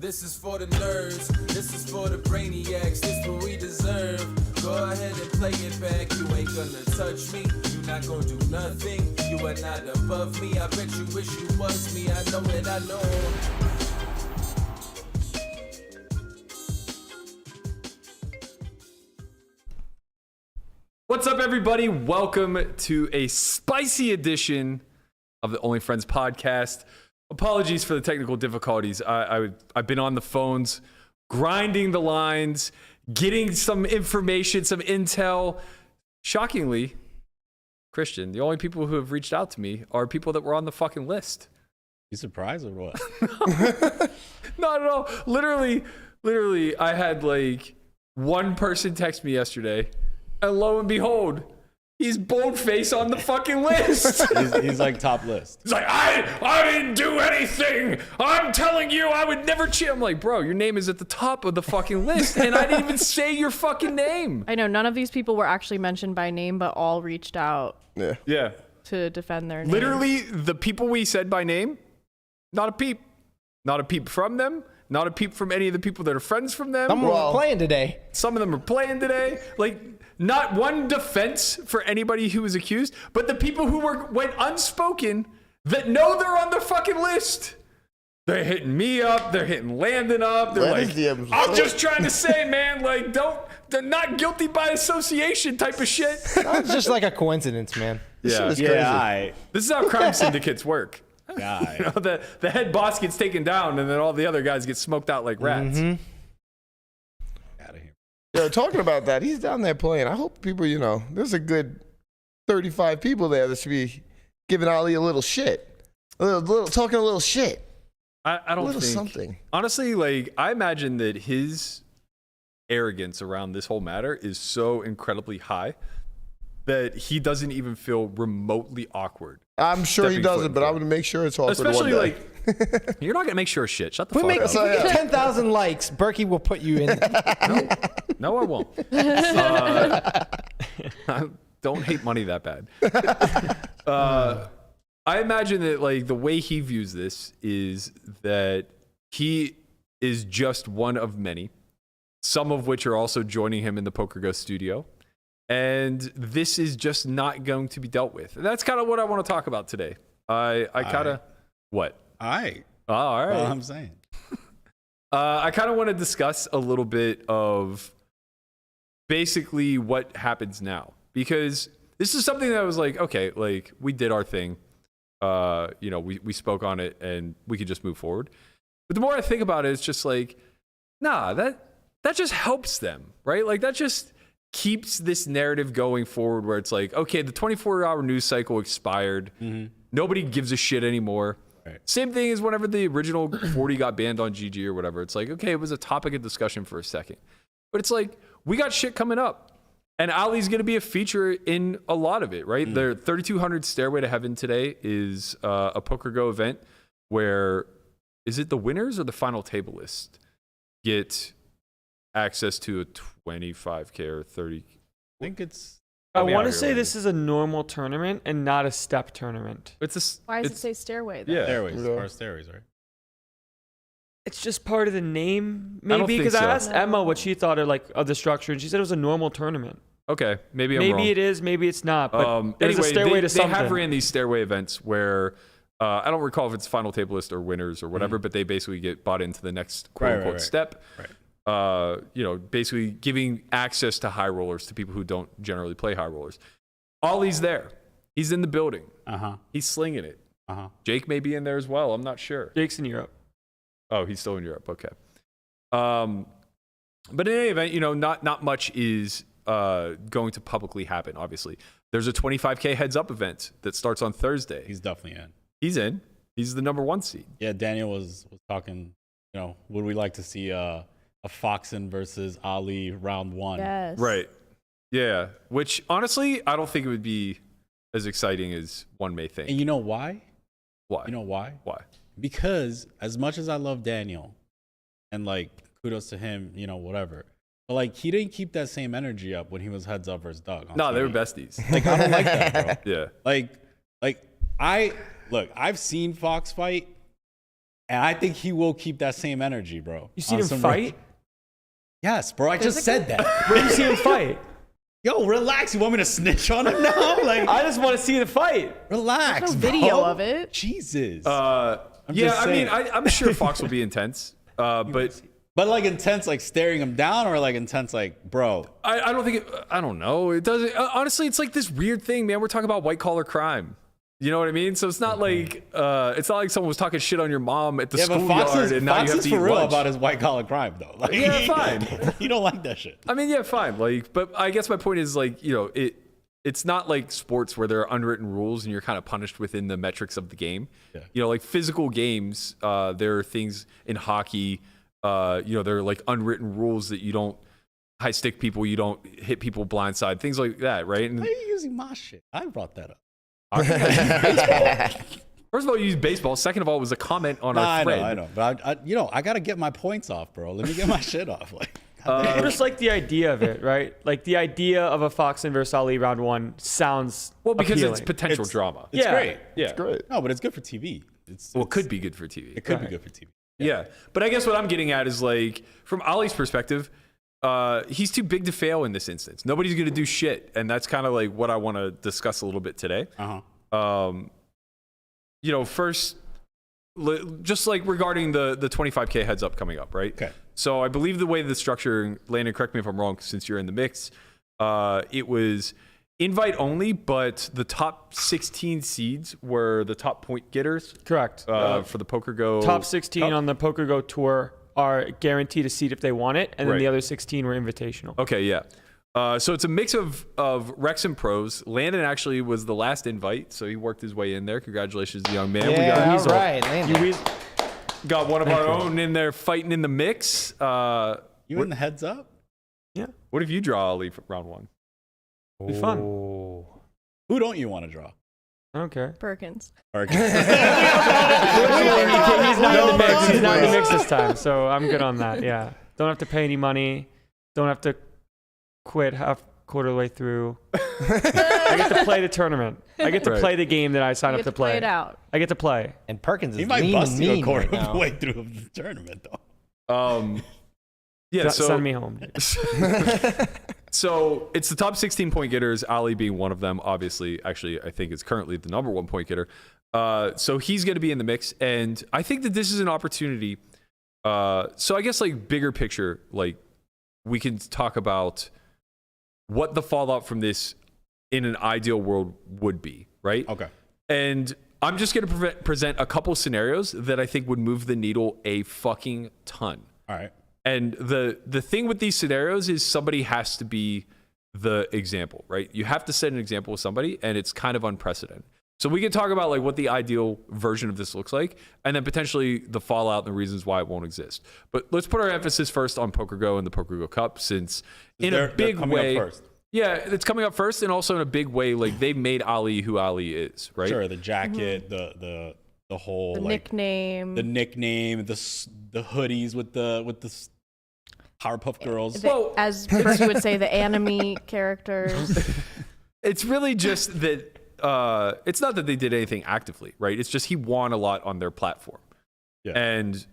This is for the nerds, this is for the brainiacs, this what we deserve. Go ahead and play it back, you ain't gonna touch me, you not gonna do nothing, you are not above me, I bet you wish you was me, I know it, I know. What's up, everybody? Welcome to a spicy edition of the Only Friends podcast. Apologies for the technical difficulties. I've been on the phones, grinding the lines, getting some information, some intel. Shockingly, Christian, the only people who have reached out to me are people that were on the fucking list. You surprised or what? Not at all. Literally, I had like one person text me yesterday, and lo and behold, he's boldface on the fucking list. he's like top list. He's like, I didn't do anything. I'm telling you, I would never cheat. I'm like, bro, your name is at the top of the fucking list, and I didn't even say your fucking name. I know none of these people were actually mentioned by name, but all reached out. Yeah. To defend their name. Literally, the people we said by name, not a peep. Not a peep from them. Not a peep from any of the people that are friends from them. Some were playing today. Some of them are playing today. Like, not one defense for anybody who was accused, but the people who went unspoken that know they're on the fucking list. They're hitting me up. They're hitting Landon up. They're like, I'm just trying to say, man, like, they're not guilty by association type of shit. It's just like a coincidence, man. Yeah. This is how crime syndicates work. Yeah. You know, the head boss gets taken down, and then all the other guys get smoked out like rats. Mm-hmm. Out of here. Yo, talking about that, he's down there playing. I hope people, there's a good 35 people there that should be giving Ali a little shit. Talking a little shit. I don't think something. Honestly, like, I imagine that his arrogance around this whole matter is so incredibly high that he doesn't even feel remotely awkward. I'm sure he doesn't, but I'm going to make sure it's awkward. Especially one day. like, you're not going to make sure shit. Shut the We fuck make up. 10,000 likes. Berkey will put you in. No, I won't. Don't hate money that bad. I imagine that, like, the way he views this is that he is just one of many, some of which are also joining him in the PokerGo studio. And this is just not going to be dealt with. And that's kind of what I want to talk about today. I kind of... What? All right. Oh, all right. Well, I'm saying. I kind of want to discuss a little bit of basically what happens now. Because this is something that was like, okay, like, we did our thing. We spoke on it, and we could just move forward. But the more I think about it, it's just like, nah, that just helps them, right? Like, that just keeps this narrative going forward where it's like, okay, the 24-hour news cycle expired. Mm-hmm. Nobody gives a shit anymore. Right. Same thing as whenever the original 40 got banned on GG or whatever. It's like, okay, it was a topic of discussion for a second. But it's like, we got shit coming up. And Ali's going to be a feature in a lot of it, right? Mm. Their 3200 Stairway to Heaven today is a PokerGo event where, is it the winners or the final table list get access to a 25K or 30? I think it's... I want to say this is a normal tournament and not a step tournament. Why does it say stairway, though? Yeah. Stairways. Or stairways, right? It's just part of the name, maybe, because I asked Emma what she thought of the structure, and she said it was a normal tournament. Okay, maybe I'm wrong. Maybe it is, maybe it's not, but there's anyway, a stairway to something. They have ran these stairway events where, I don't recall if it's final table list or winners or whatever, but they basically get bought into the next quote-unquote step. Right. Basically giving access to high rollers to people who don't generally play high rollers. Ollie's there. He's in the building. Uh-huh. He's slinging it. Uh-huh. Jake may be in there as well. I'm not sure. Jake's in Europe. Oh, he's still in Europe. Okay. But in any event, not much is going to publicly happen, obviously. There's a 25K heads up event that starts on Thursday. He's definitely in. He's in. He's the number 1 seed. Yeah, Daniel was talking, would we like to see a Foxen versus Ali round 1? Yes. Right. Yeah. Which, honestly, I don't think it would be as exciting as one may think. And you know why? Why? You know why? Why? Because as much as I love Daniel, and, like, kudos to him, whatever, but, like, he didn't keep that same energy up when he was heads up versus Doug. No, they were besties. Like, I don't like that, bro. Yeah. Like, I've seen Fox fight, And I think he will keep that same energy, bro. You seen him fight? Yes, bro. I just said that. Where you see him fight? Yo, relax. You want me to snitch on him now? Like, I just want to see the fight. relax. There's no video bro. of it. Jesus. Yeah, just I mean, saying. I'm sure Fox will be intense, but But like intense, like staring him down, or like intense, like bro. I don't think I don't know. It doesn't. Honestly, it's like this weird thing, man. We're talking about white collar crime. You know what I mean? So it's not like someone was talking shit on your mom at the schoolyard, and now Fox you have is to eat for real lunch. about his white collar crime, though. Like, Yeah, fine. You don't like that shit. I mean, yeah, fine. Like, but I guess my point is like, you know, it's not like sports where there are unwritten rules and you're kind of punished within the metrics of the game. Yeah. You know, like physical games, there are things in hockey. You know, there are like unwritten rules that you don't high stick people, you don't hit people blindside, things like that, right? And Why are you using my shit? I brought that up. First of all, you used baseball. Second of all, it was a comment on Nah, our thread. I know. But I gotta get my points off, bro. Let me get my shit off. Like, I just like the idea of it, right? Like the idea of a Foxen versus Ali round one sounds Well, because appealing. it's potential drama. it's Yeah. great. Yeah. It's great. No, but it's good for TV. Well, it could be good for TV. It could be good for TV. Yeah. But I guess what I'm getting at is like, from Ali's perspective, he's too big to fail in this instance. Nobody's going to do shit. And that's kind of like what I want to discuss a little bit today. You know, first, just like regarding the 25K heads up coming up, right? Okay. So I believe the way the structure, Landon, correct me if I'm wrong, since you're in the mix, it was invite only, but the top 16 seeds were the top point getters. Correct. For the PokerGo. Top 16 on the PokerGo tour are guaranteed a seat if they want it, and then Right. the other 16 were invitational. Okay, yeah. So it's a mix of Rex and pros. Landon actually was the last invite, so he worked his way in there. Congratulations, young man. Yeah, we all right, Landon. got one of our own in there fighting in the mix. You in the heads up? What if you draw Ali for round one? Be fun. Who don't you want to draw? I don't care. Perkins. Or- He's not in the mix. He's not in the mix this time, so I'm good on that. Yeah. Don't have to pay any money. Don't have to quit quarter way through. I get to play the tournament. I get to Right. play the game that I signed You up get to play. it out. I get to play. And Perkins he is might lean bust and you a mean quarter right of the now. way through the tournament, though. Yeah, so Send me home. So it's the top 16 point getters, Ali being one of them, obviously. Actually, I think it's currently the number one point getter. So he's going to be in the mix. And I think that this is an opportunity. So I guess like bigger picture, like we can talk about what the fallout from this in an ideal world would be, right? Okay. And I'm just going to present a couple scenarios that I think would move the needle a fucking ton. All right. And the thing with these scenarios is somebody has to be the example, right? You have to set an example with somebody, and it's kind of unprecedented. So we can talk about like what the ideal version of this looks like, and then potentially the fallout and the reasons why it won't exist. But let's put our emphasis first on PokerGo and the PokerGo Cup, since in a big coming way, up first. yeah, it's coming up first, and also in a big way, like they made Ali who Ali is, right? Sure. The jacket, the whole The like nickname. the nickname, the hoodies with the Powerpuff Girls. As Berkey would say, the anime characters. It's really just that it's not that they did anything actively, right? It's just he won a lot on their platform. Yeah. And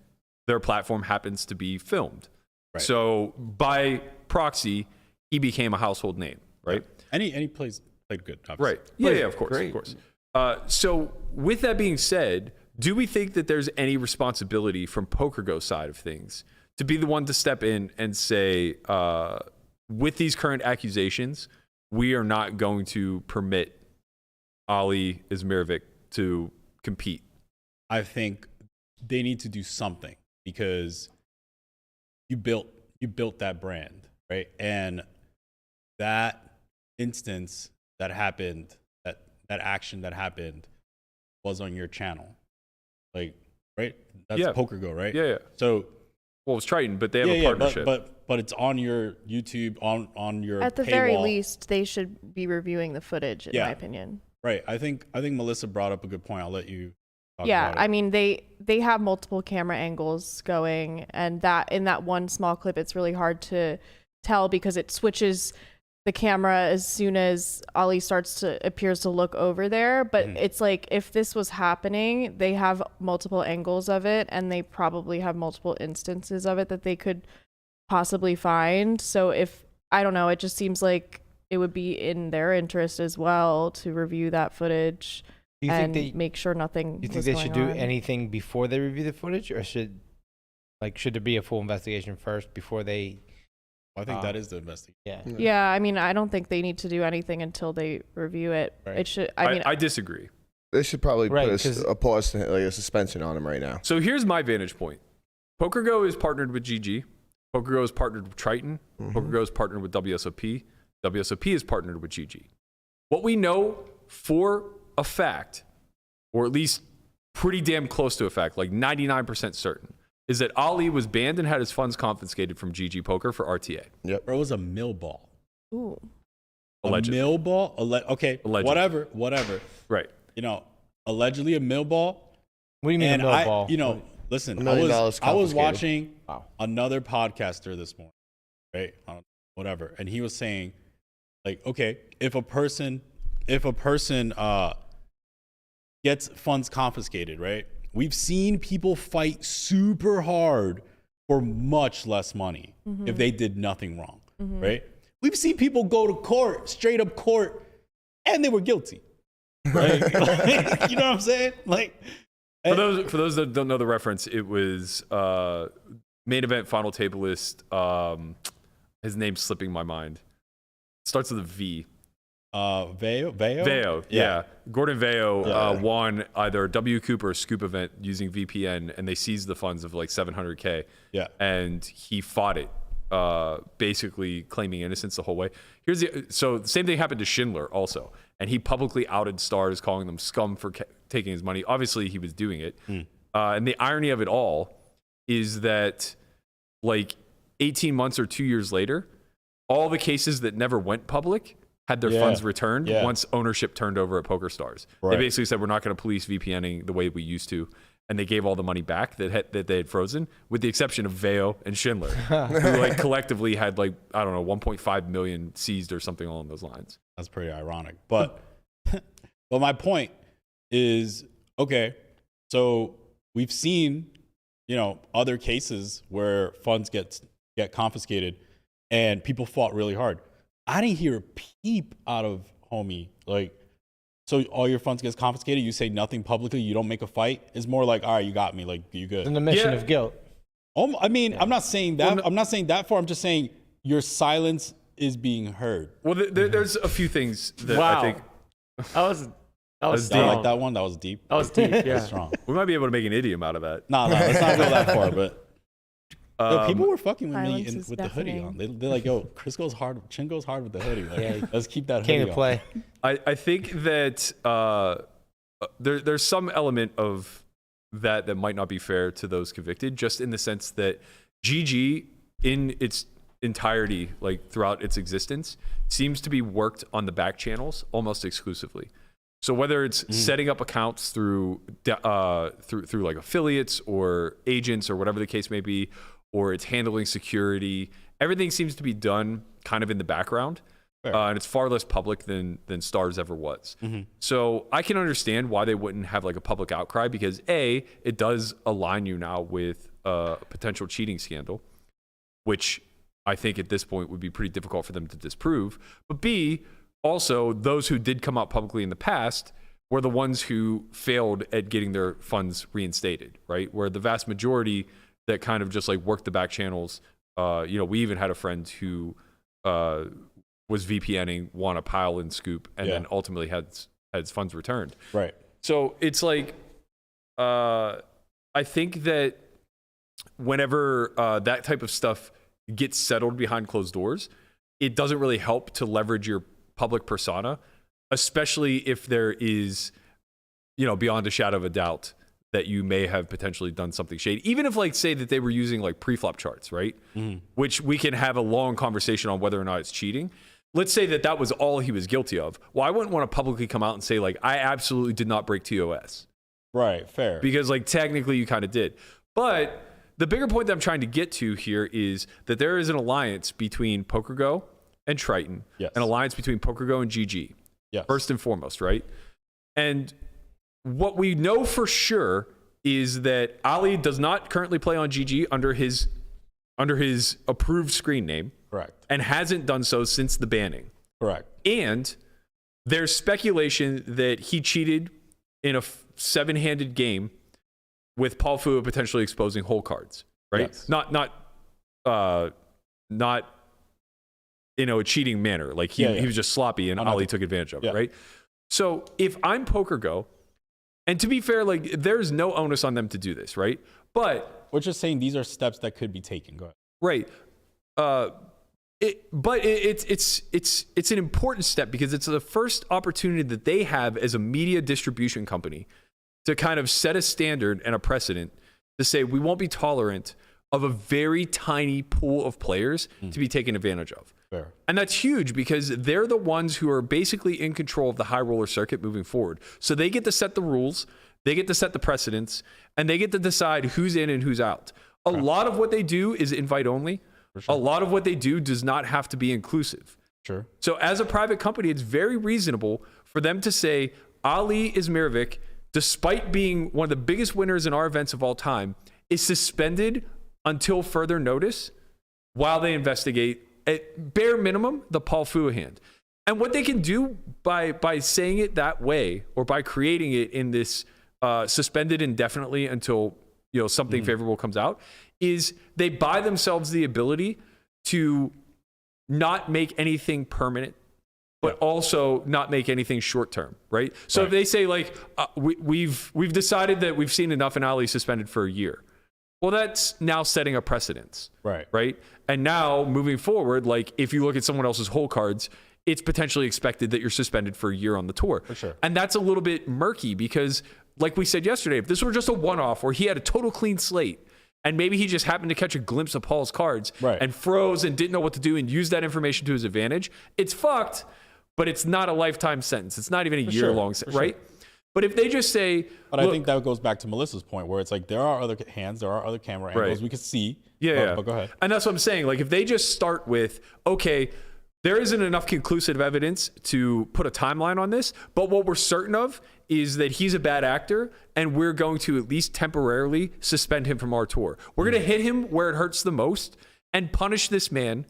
their platform happens to be filmed. Right. So by proxy, he became a household name, right? And he played good, obviously. Right. Yeah, of course, great. of course. So with that being said, do we think that there's any responsibility from PokerGo side of things to be the one to step in and say, with these current accusations, we are not going to permit Ali Imsirovic to compete? I think they need to do something because you built that brand, right? And that instance that happened, that action that happened was on your channel. Like, right? That's Yeah. PokerGo, right? Yeah. So Well, it's Triton, but they have a partnership. but it's on your YouTube, on your At the paywall. very least, they should be reviewing the footage, in Yeah. my opinion. Right. I think Melissa brought up a good point. I'll let you talk Yeah, about it. I mean they have multiple camera angles going, and that in that one small clip, it's really hard to tell because it switches the camera as soon as Ali appears to look over there. But it's like, if this was happening, they have multiple angles of it, and they probably have multiple instances of it that they could possibly find. So I don't know, it just seems like it would be in their interest as well to review that footage and make sure nothing. Do you think they should do anything before they review the footage, or should there be a full investigation first before they? I think that is the investigation. Yeah. Yeah, I mean, I don't think they need to do anything until they review it. Right. It should. I mean, I disagree. They should probably Right, put a pause, like a suspension on him right now. So here's my vantage point. PokerGo is partnered with GG. PokerGo is partnered with Triton. PokerGo is partnered with WSOP. WSOP is partnered with GG. What we know for a fact, or at least pretty damn close to a fact, like 99% certain, is that Ali was banned and had his funds confiscated from GG Poker for RTA. Yep. Bro, it was a mill ball. ooh. Allegedly. A mill ball? Okay, Allegedly. whatever. Right. You know, allegedly a mill ball. What do you mean And a mill ball? you know, listen, $1 million I was confiscated. watching Wow. another podcaster this morning, right? Whatever, and he was saying, like, okay, if a person gets funds confiscated, right? We've seen people fight super hard for much less money if they did nothing wrong, right? We've seen people go to court, straight up court, and they were guilty. Right? Like, you know what I'm saying? Like, For those that don't know the reference, it was main event final table list. His name's slipping my mind. Starts with a V. Veo? Yeah. Gordon Veo Yeah. won either a W Coop or a Scoop event using VPN, and they seized the funds of like $700K. Yeah. And he fought it, basically claiming innocence the whole way. So the same thing happened to Schindler also, and he publicly outed stars, calling them scum for taking his money. Obviously, he was doing it. And the irony of it all is that, like 18 months or 2 years later, all the cases that never went public had their funds returned once ownership turned over at PokerStars. Right. They basically said, we're not going to police VPNing the way we used to. And they gave all the money back that they had frozen, with the exception of Veo and Schindler, who like collectively had like, I don't know, 1.5 million seized or something along those lines. That's pretty ironic. But but my point is, okay, so we've seen, you know, other cases where funds get confiscated and people fought really hard. I didn't hear a peep out of homie. Like, so all your funds gets confiscated, you say nothing publicly, you don't make a fight. It's more like, all right, you got me, like, you good. It's an admission of guilt. I mean, I'm not saying that. I'm not saying that far. I'm just saying your silence is being heard. Well, there's a few things that Wow. I think That was That's I deep. like that one. That was deep. That was deep. Yeah. That's strong. we might be able to make an idiom out of that. No, let's not go that far. But yo, people were fucking with me Silence is with the hoodie deafening. on. They're like, yo, Chin goes hard with the hoodie. Like, Yeah. let's keep that Came hoodie to on. play. I think that there's some element of that might not be fair to those convicted, just in the sense that GG in its entirety, like throughout its existence, seems to be worked on the back channels almost exclusively. So whether it's setting up accounts through like affiliates or agents or whatever the case may be, or it's handling security, everything seems to be done kind of in the background. And it's far less public than Stars ever was. So I can understand why they wouldn't have like a public outcry, because A, it does align you now with a potential cheating scandal, which I think at this point would be pretty difficult for them to disprove. But B, also those who did come out publicly in the past were the ones who failed at getting their funds reinstated, right? Where the vast majority that kind of just like worked the back channels, we even had a friend who was VPNing, won a pile in Scoop, and then ultimately had his funds returned. Right. So it's like, I think that whenever that type of stuff gets settled behind closed doors, it doesn't really help to leverage your public persona, especially if there is, beyond a shadow of a doubt that you may have potentially done something shady. Even if, like, say that they were using like pre-flop charts, right? Which we can have a long conversation on whether or not it's cheating. Let's say that was all he was guilty of. Well, I wouldn't want to publicly come out and say, like, I absolutely did not break TOS. Right. Fair. Because, like, technically you kind of did. But the bigger point that I'm trying to get to here is that there is an alliance between PokerGo and Triton, Yes. an alliance between PokerGo and GG, Yes. first and foremost, right? And what we know for sure is that Ali does not currently play on GG under his approved screen name. Correct. And hasn't done so since the banning. Correct. And there's speculation that he cheated in a 7-handed game with Paul Fua potentially exposing hole cards, right? Yes. Not in a cheating manner. Like he was just sloppy and Ali took advantage of it, right? So if I'm PokerGo, and to be fair, like there's no onus on them to do this, right? But we're just saying these are steps that could be taken. Go ahead. Right. It's an important step because it's the first opportunity that they have as a media distribution company to kind of set a standard and a precedent to say we won't be tolerant of a very tiny pool of players to be taken advantage of. Fair. And that's huge because they're the ones who are basically in control of the high roller circuit moving forward. So they get to set the rules, they get to set the precedents, and they get to decide who's in and who's out. A lot of what they do is invite only. Sure. A lot of what they do does not have to be inclusive. Sure. So as a private company, it's very reasonable for them to say Ali Imsirovic, despite being one of the biggest winners in our events of all time, is suspended until further notice while they investigate, at bare minimum, the Paul Fua hand. And what they can do by saying it that way or by creating it in this suspended indefinitely until something favorable comes out is they buy themselves the ability to not make anything permanent, but also not make anything short term, right? So if they say like we've decided that we've seen enough and Ali suspended for a year, well, that's now setting a precedence, right? And now moving forward, like if you look at someone else's hole cards, it's potentially expected that you're suspended for a year on the tour. For sure. And that's a little bit murky because, like we said yesterday, if this were just a one-off where he had a total clean slate and maybe he just happened to catch a glimpse of Paul's cards and froze and didn't know what to do and used that information to his advantage, it's fucked, but it's not a lifetime sentence. It's not even a year-long sentence, right? But if they just say... But I think that goes back to Melissa's point where it's like there are other hands, there are other camera angles we could see. But go ahead. And that's what I'm saying. Like if they just start with, okay, there isn't enough conclusive evidence to put a timeline on this, but what we're certain of is that he's a bad actor and we're going to at least temporarily suspend him from our tour. We're going to hit him where it hurts the most and punish this man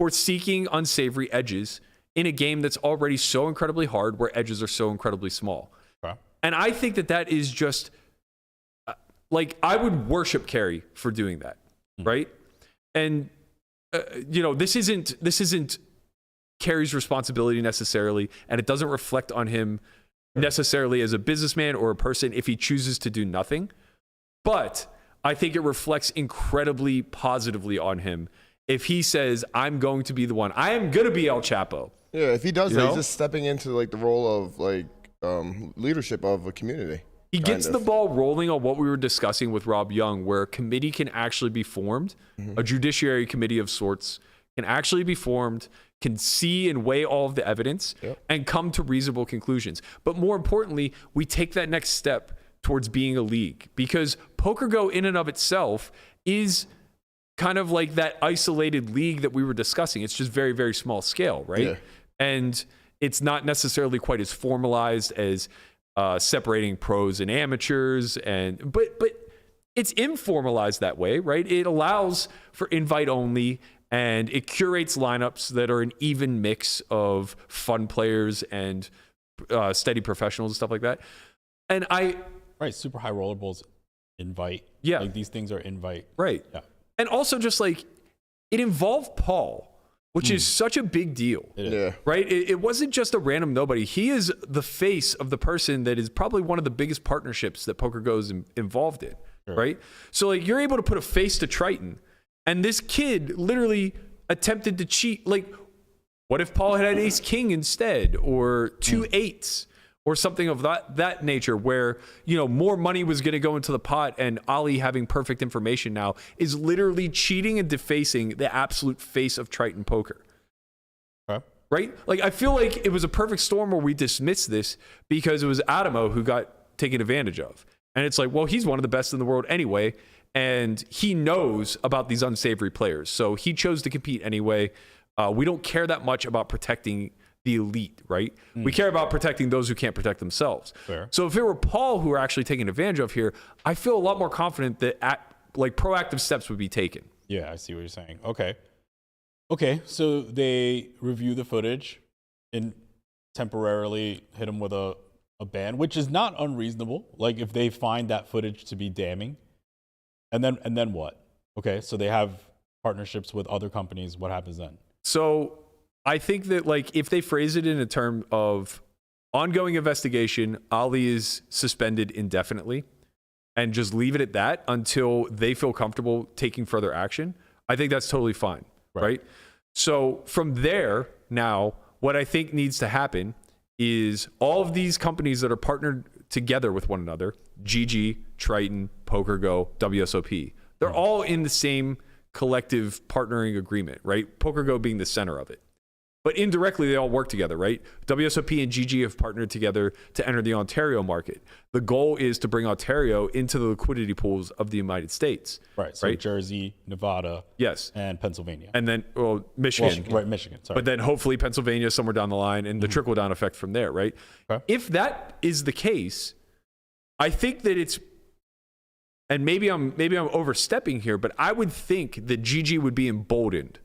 for seeking unsavory edges in a game that's already so incredibly hard where edges are so incredibly small. And I think that is just like I would worship Cary for doing that, right? And this isn't Cary's responsibility necessarily, and it doesn't reflect on him necessarily as a businessman or a person if he chooses to do nothing. But I think it reflects incredibly positively on him if he says, "I'm going to be the one. I am going to be El Chapo." Yeah, if he does that, he's just stepping into like the role of like leadership of a community. He gets the ball rolling on what we were discussing with Rob Young, where a committee can actually be formed, a judiciary committee of sorts can actually be formed, can see and weigh all of the evidence and come to reasonable conclusions. But more importantly, we take that next step towards being a league because PokerGo in and of itself is kind of like that isolated league that we were discussing. It's just very, very small scale, right? Yeah. And it's not necessarily quite as formalized as separating pros and amateurs, but it's informalized that way, right? It allows for invite only, and it curates lineups that are an even mix of fun players and steady professionals and stuff like that. And super high roller bowls invite. Yeah, like these things are invite. Right. Yeah. And also just like it involved Paul, which is such a big deal. Right? It wasn't just a random nobody. He is the face of the person that is probably one of the biggest partnerships that PokerGo is involved in, right? So like you're able to put a face to Triton, and this kid literally attempted to cheat. Like, what if Paul had ace king instead, or 2 8s, or something of that nature, where more money was going to go into the pot, and Ali having perfect information now is literally cheating and defacing the absolute face of Triton poker. Right? Like I feel like it was a perfect storm where we dismissed this because it was Adamo who got taken advantage of, and it's like, well, he's one of the best in the world anyway, and he knows about these unsavory players, so he chose to compete anyway. We don't care that much about protecting the elite, right? We care about protecting those who can't protect themselves. Fair. So if it were Paul who were actually taking advantage of here, I feel a lot more confident that proactive steps would be taken. Yeah, I see what you're saying. Okay, so they review the footage and temporarily hit him with a ban, which is not unreasonable. Like if they find that footage to be damning, and then what? Okay, so they have partnerships with other companies. What happens then? So I think that like if they phrase it in a term of ongoing investigation, Ali is suspended indefinitely, and just leave it at that until they feel comfortable taking further action, I think that's totally fine, right? So from there, now, what I think needs to happen is all of these companies that are partnered together with one another, GG, Triton, PokerGo, WSOP, they're all in the same collective partnering agreement, right? PokerGo being the center of it. But indirectly, they all work together, right? WSOP and GG have partnered together to enter the Ontario market. The goal is to bring Ontario into the liquidity pools of the United States. Right. So Jersey, Nevada, yes, and Pennsylvania. And then, Michigan. Michigan. Sorry. But then hopefully Pennsylvania somewhere down the line and the trickle down effect from there, right? Okay. If that is the case, I think that it's, and maybe I'm overstepping here, but I would think that GG would be emboldened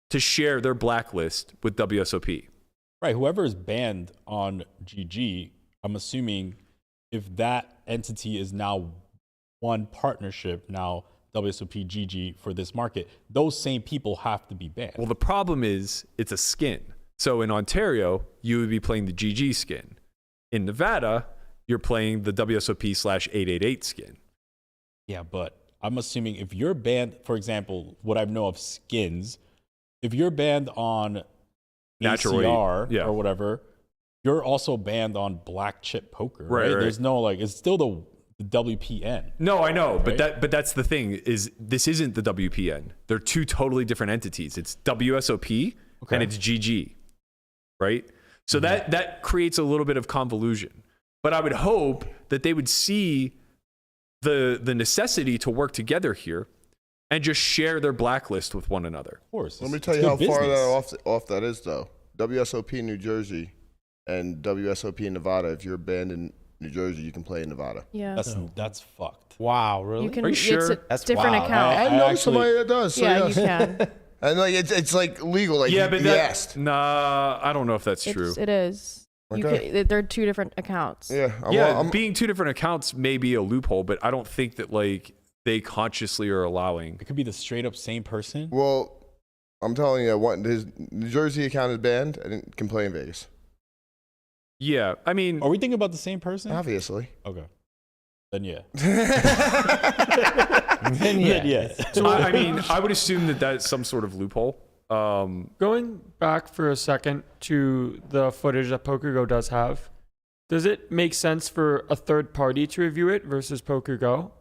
to share their blacklist with WSOP. Right. Whoever is banned on GG, I'm assuming if that entity is now one partnership, now WSOP GG for this market, those same people have to be banned. Well, the problem is it's a skin. So in Ontario, you would be playing the GG skin. In Nevada, you're playing the WSOP/888 skin. Yeah, but I'm assuming if you're banned, for example, what I know of skins, if you're banned on Naturally, ACR or whatever, you're also banned on black chip poker, right? There's no it's still the WPN. No, I know, right? but that's the thing is this isn't the WPN. They're two totally different entities. It's WSOP and it's GG, right? So that creates a little bit of convolution. But I would hope that they would see the necessity to work together here and just share their blacklist with one another. Of course. Let me tell you how far that off that is, though. WSOP New Jersey and WSOP in Nevada. If you're banned in New Jersey, you can play in Nevada. Yeah. That's fucked. Wow, really? You can, Are you sure? It's a That's different wild. account. I know somebody that does. So yeah, yes. you can. And like it's like legal. Like Yeah, but he asked. nah, I don't know if that's true. It is. Okay. They're two different accounts. Yeah. I'm being two different accounts may be a loophole, but I don't think that like they consciously are allowing. It could be the straight up same person. Well, I'm telling you, his New Jersey account is banned and can play in Vegas. Yeah, I mean, Are we thinking about the same person? Obviously. Okay. Then yeah. Then yeah. so I mean, I would assume that that's some sort of loophole. Going back for a second to the footage that PokerGo does have, does it make sense for a third party to review it versus PokerGo?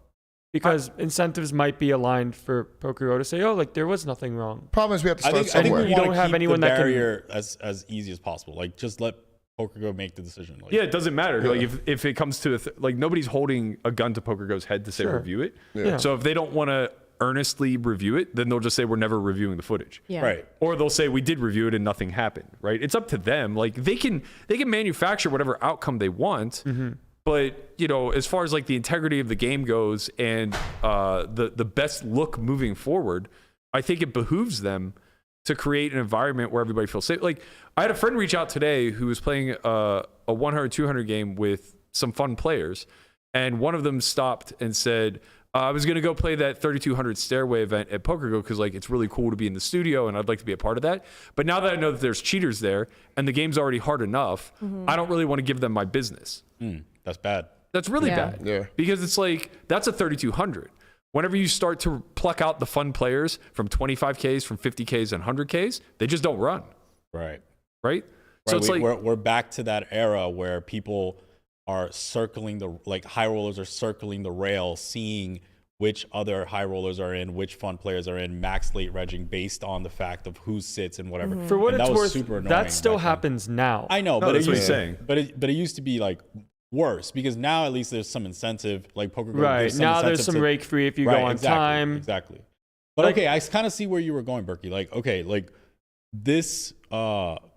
Because incentives might be aligned for PokerGo to say, oh, like there was nothing wrong. Problem is we have to I start think somewhere. we You don't don't have keep anyone the that can- barrier as easy as possible. Like just let PokerGo make the decision. Like, Yeah, it doesn't matter. Like if it comes to like nobody's holding a gun to PokerGo's head to say Sure. review it. Yeah. So if they don't want to earnestly review it, then they'll just say we're never reviewing the footage. Yeah. Right. Or they'll say we did review it and nothing happened. Right? It's up to them. Like they can manufacture whatever outcome they want. But you know, as far as like the integrity of the game goes and the best look moving forward, I think it behooves them to create an environment where everybody feels safe. Like I had a friend reach out today who was playing a 100-200 game with some fun players, and one of them stopped and said, I was going to go play that 3200 Stairway event at PokerGo because like it's really cool to be in the studio and I'd like to be a part of that. But now that I know that there's cheaters there and the game's already hard enough, I don't really want to give them my business. That's bad. That's really Yeah. bad. Yeah. Because it's like, that's a 3200. Whenever you start to pluck out the fun players from 25Ks, from 50Ks and 100Ks, they just don't run. Right. Right? So it's like, we're back to that era where people are circling high rollers are circling the rail, seeing which other high rollers are in, which fun players are in, max late regging based on the fact of who sits and whatever. For what And it's that was worth, super annoying that still back then. happens now. I know, No, but that's it what used he's saying. but it used to be like worse because now at least there's some incentive, like PokerGo. Right. gives Now there's incentive some to- rake free if you Right, go on exactly, time. Exactly. But Like- okay, I kind of see where you were going, Berkey. Like, okay, like this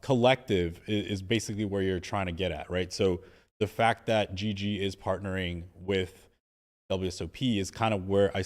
collective is basically where you're trying to get at, right? So the fact that GG is partnering with WSOP is kind of where I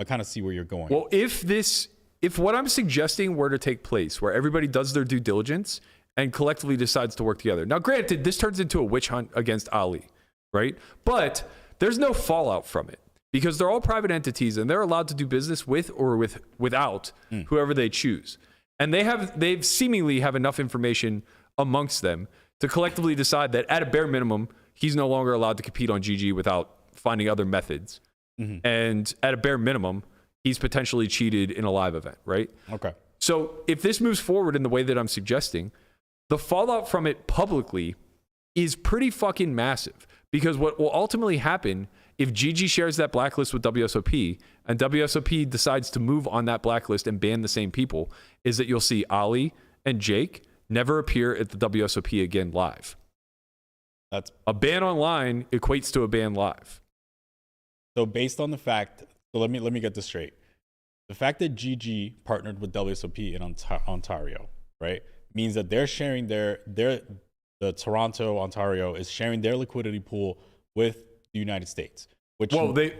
kind of see where you're going. Well, if what I'm suggesting were to take place, where everybody does their due diligence and collectively decides to work together. Now, granted, this turns into a witch hunt against Ali, right? But there's no fallout from it because they're all private entities and they're allowed to do business with or without whoever they choose. And they've seemingly have enough information amongst them to collectively decide that at a bare minimum, he's no longer allowed to compete on GG without finding other methods. And at a bare minimum, he's potentially cheated in a live event, right? Okay. So if this moves forward in the way that I'm suggesting, the fallout from it publicly is pretty fucking massive because what will ultimately happen if GG shares that blacklist with WSOP and WSOP decides to move on that blacklist and ban the same people is that you'll see Ali and Jake never appear at the WSOP again live. That's a ban online equates to a ban live. So based on the fact, so let me get this straight. The fact that GG partnered with WSOP in Ontario, right, means that they're sharing the Toronto, Ontario is sharing their liquidity pool with the United States. Which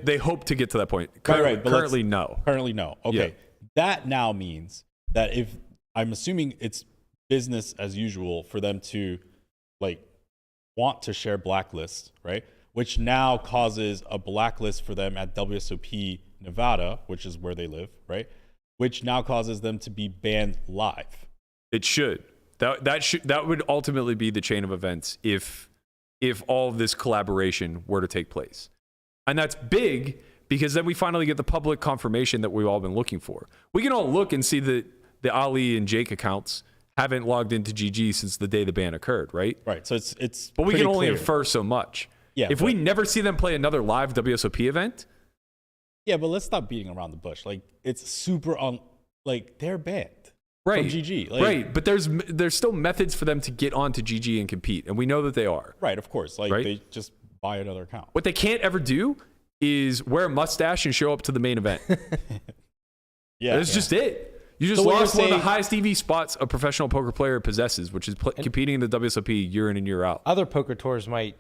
they hope to get to that point. Currently, no. Currently, no. Okay. Yeah. That now means that if I'm assuming it's business as usual for them to want to share blacklist, right? Which now causes a blacklist for them at WSOP Nevada, which is where they live, right? Which now causes them to be banned live. It should. That would ultimately be the chain of events if all of this collaboration were to take place. And that's big because then we finally get the public confirmation that we've all been looking for. We can all look and see that the Ali and Jake accounts haven't logged into GG since the day the ban occurred, right? Right. So it's but we can only clear. infer so much. Yeah, if we never see them play another live WSOP event. Yeah, but let's stop beating around the bush. It's super they're banned. Right. From GG. Right. But there's still methods for them to get onto GG and compete. And we know that they are. Right, of course. Right? They just buy another account. What they can't ever do is wear a mustache and show up to the main event. That's just it. You just lost one of the highest EV spots a professional poker player possesses, which is competing in the WSOP year in and year out. Other poker tours might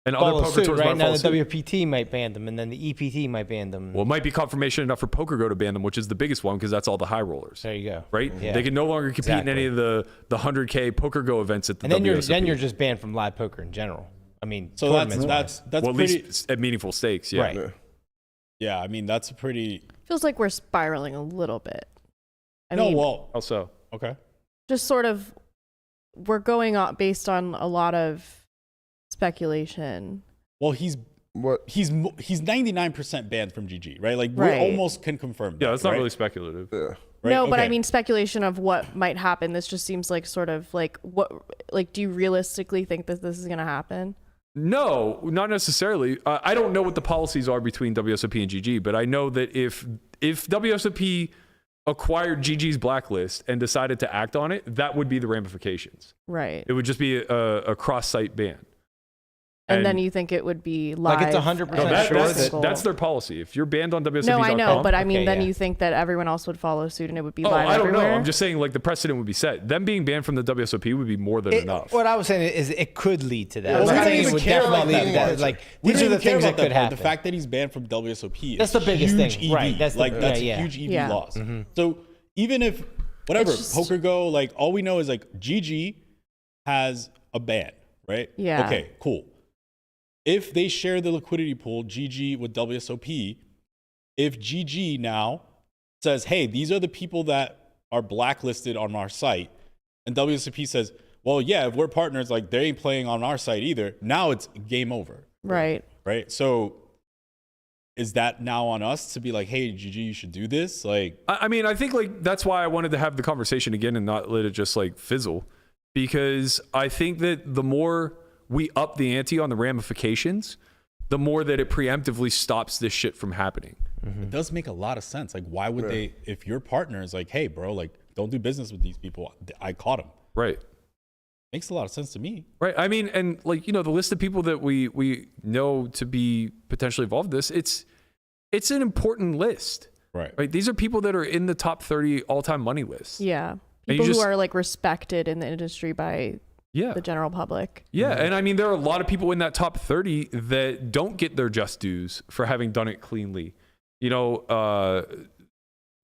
and other poker suit, tours right might now. follow The suit. WPT might ban them, and then the EPT might ban them. Well, it might be confirmation enough for PokerGo to ban them, which is the biggest one because that's all the high rollers. There you go. Right? Yeah. They can no longer compete in any of the 100K PokerGo events at the WSOP. Then you're just banned from live poker in general. I mean, so that's well, at least at meaningful stakes. Yeah. Right. Yeah, I mean that's a pretty. Feels like we're spiraling a little bit. Also. Okay. Just sort of, we're going on based on a lot of speculation. Well, he's 99% banned from GG, right? We almost can confirm that. Yeah, that's not really speculative. Yeah. Right? No, but I mean speculation of what might happen. This just seems like sort of do you realistically think that this is going to happen? No, not necessarily. I don't know what the policies are between WSOP and GG, but I know that if WSOP acquired GG's blacklist and decided to act on it, that would be the ramifications. Right. It would just be a cross-site ban. And then you think it would be live? It's 100% sure that's their policy. If you're banned on WSOP.com. No, I know, but I mean, you think that everyone else would follow suit and it would be live I don't everywhere? know. I'm just saying, the precedent would be set. Them being banned from the WSOP would be more than enough. What I was saying is it could lead to that. Well, I'm we saying don't it would even care definitely about lead to that. that. We These don't are the even care things about that could happen. The fact that he's banned from WSOP That's the biggest huge thing. EV. Right. That's a huge EV loss. So even if PokerGo, all we know is GG has a ban, right? Yeah. Okay, cool. If they share the liquidity pool, GG with WSOP, if GG now says, hey, these are the people that are blacklisted on our site, and WSOP says, well, yeah, if we're partners, they ain't playing on our site either, now it's game over. Right. Right? So is that now on us to be hey, GG, you should do this? I mean, I think that's why I wanted to have the conversation again and not let it just fizzle, because I think that the more we up the ante on the ramifications, the more that it preemptively stops this shit from happening. It does make a lot of sense. Why would they, if your partner is hey, bro, don't do business with these people. I caught them. Right. Makes a lot of sense to me. Right. I mean, and the list of people that we know to be potentially involved in this, it's an important list. Right. Right. These are people that are in the top 30 all-time money lists. Yeah. And People you who just- are like respected in the industry by Yeah. the general public. Yeah, and I mean, there are a lot of people in that top 30 that don't get their just dues for having done it cleanly. You know,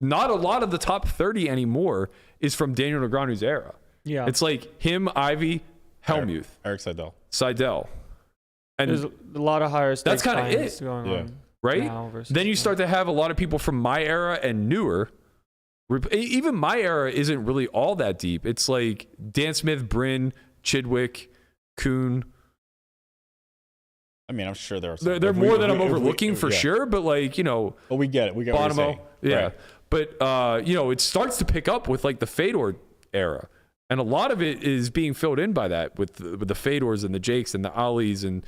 not a lot of the top 30 anymore is from Daniel Negreanu's era. Yeah. It's like him, Ivy, Hellmuth, Eric Seidel. Seidel. And There's a lot of higher stakes That's kinda finals it. going Yeah. on right? now versus Then you now. start to have a lot of people from my era and newer. Even my era isn't really all that deep. It's like Dan Smith, Bryn, Chidwick, Kuhn. I mean, I'm sure there are some. They're If we- more if than we- I'm if we- overlooking for yeah. sure, but like, you know, But we get it. We get what you're Bonomo, saying. yeah. Right. But you know, it starts to pick up with like the Fedor era, and a lot of it is being filled in by that with the Fedors and the Jakes and the Ollie's and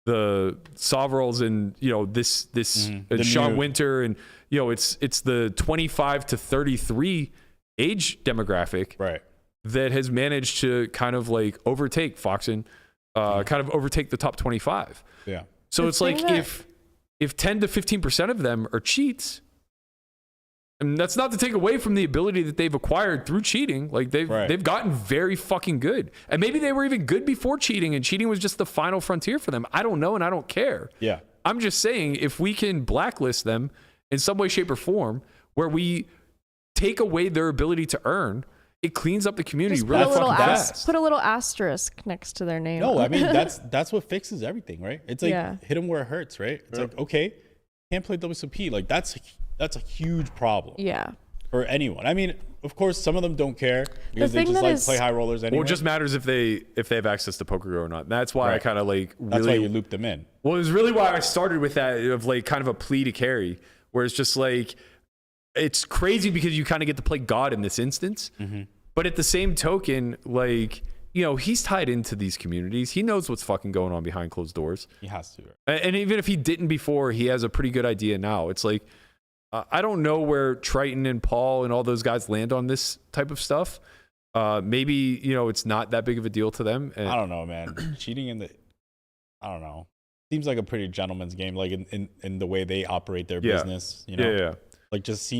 the Sovereigns and you know this The and Sean new- Winter and you know it's the 25 to 33 age demographic Right. that has managed to kind of like overtake Foxen, kind of overtake the top 25. Yeah. So The it's like thing that- if 10 to 15% of them are cheats, and that's not to take away from the ability that they've acquired through cheating. Like they've gotten very fucking good. And maybe they were even good before cheating and cheating was just the final frontier for them. I don't know and I don't care. Yeah. I'm just saying if we can blacklist them in some way, shape, or form where we take away their ability to earn, it cleans up the community Just really put a little fucking fast. put a little asterisk next to their name. No, I mean that's what fixes everything, right? It's like Yeah. hit them where it hurts, right? It's like okay, can't play WSOP. Like that's a huge problem Yeah. for anyone. I mean, of course, some of them don't care because they thing just that like is- play high rollers anyway. Well, it just matters if they have access to PokerGo or not. That's why I Right. kind of like really. that's why you loop them in. Well, it was really why I started with that of like kind of a plea to Cary, where it's just like it's crazy because you kind of get to play God in this instance, but at the same token, like you know, he's tied into these communities. He knows what's fucking going on behind closed doors, He has to. Right? and even if he didn't before, he has a pretty good idea now. It's like I don't know where Triton and Paul and all those guys land on this type of stuff. Maybe you know it's not that big of a deal to them. And I don't know, man. Cheating in the, I don't know. Seems like a pretty gentleman's game, like in the way they operate their Yeah. business. You know, yeah. like just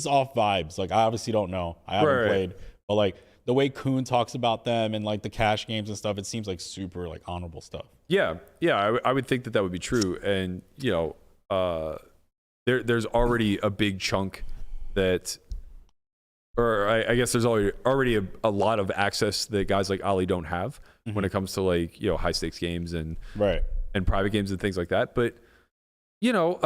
off vibes. Like I obviously don't know. I haven't Right. played, but like the way Kuhn talks about them and like the cash games and stuff, it seems like super like honorable stuff. Yeah, I would think that would be true, and you know, there's already a big chunk that, or I guess there's already a lot of access that guys like Ali don't have when it comes to like you know high stakes games and Right. private games and things like that. But you know,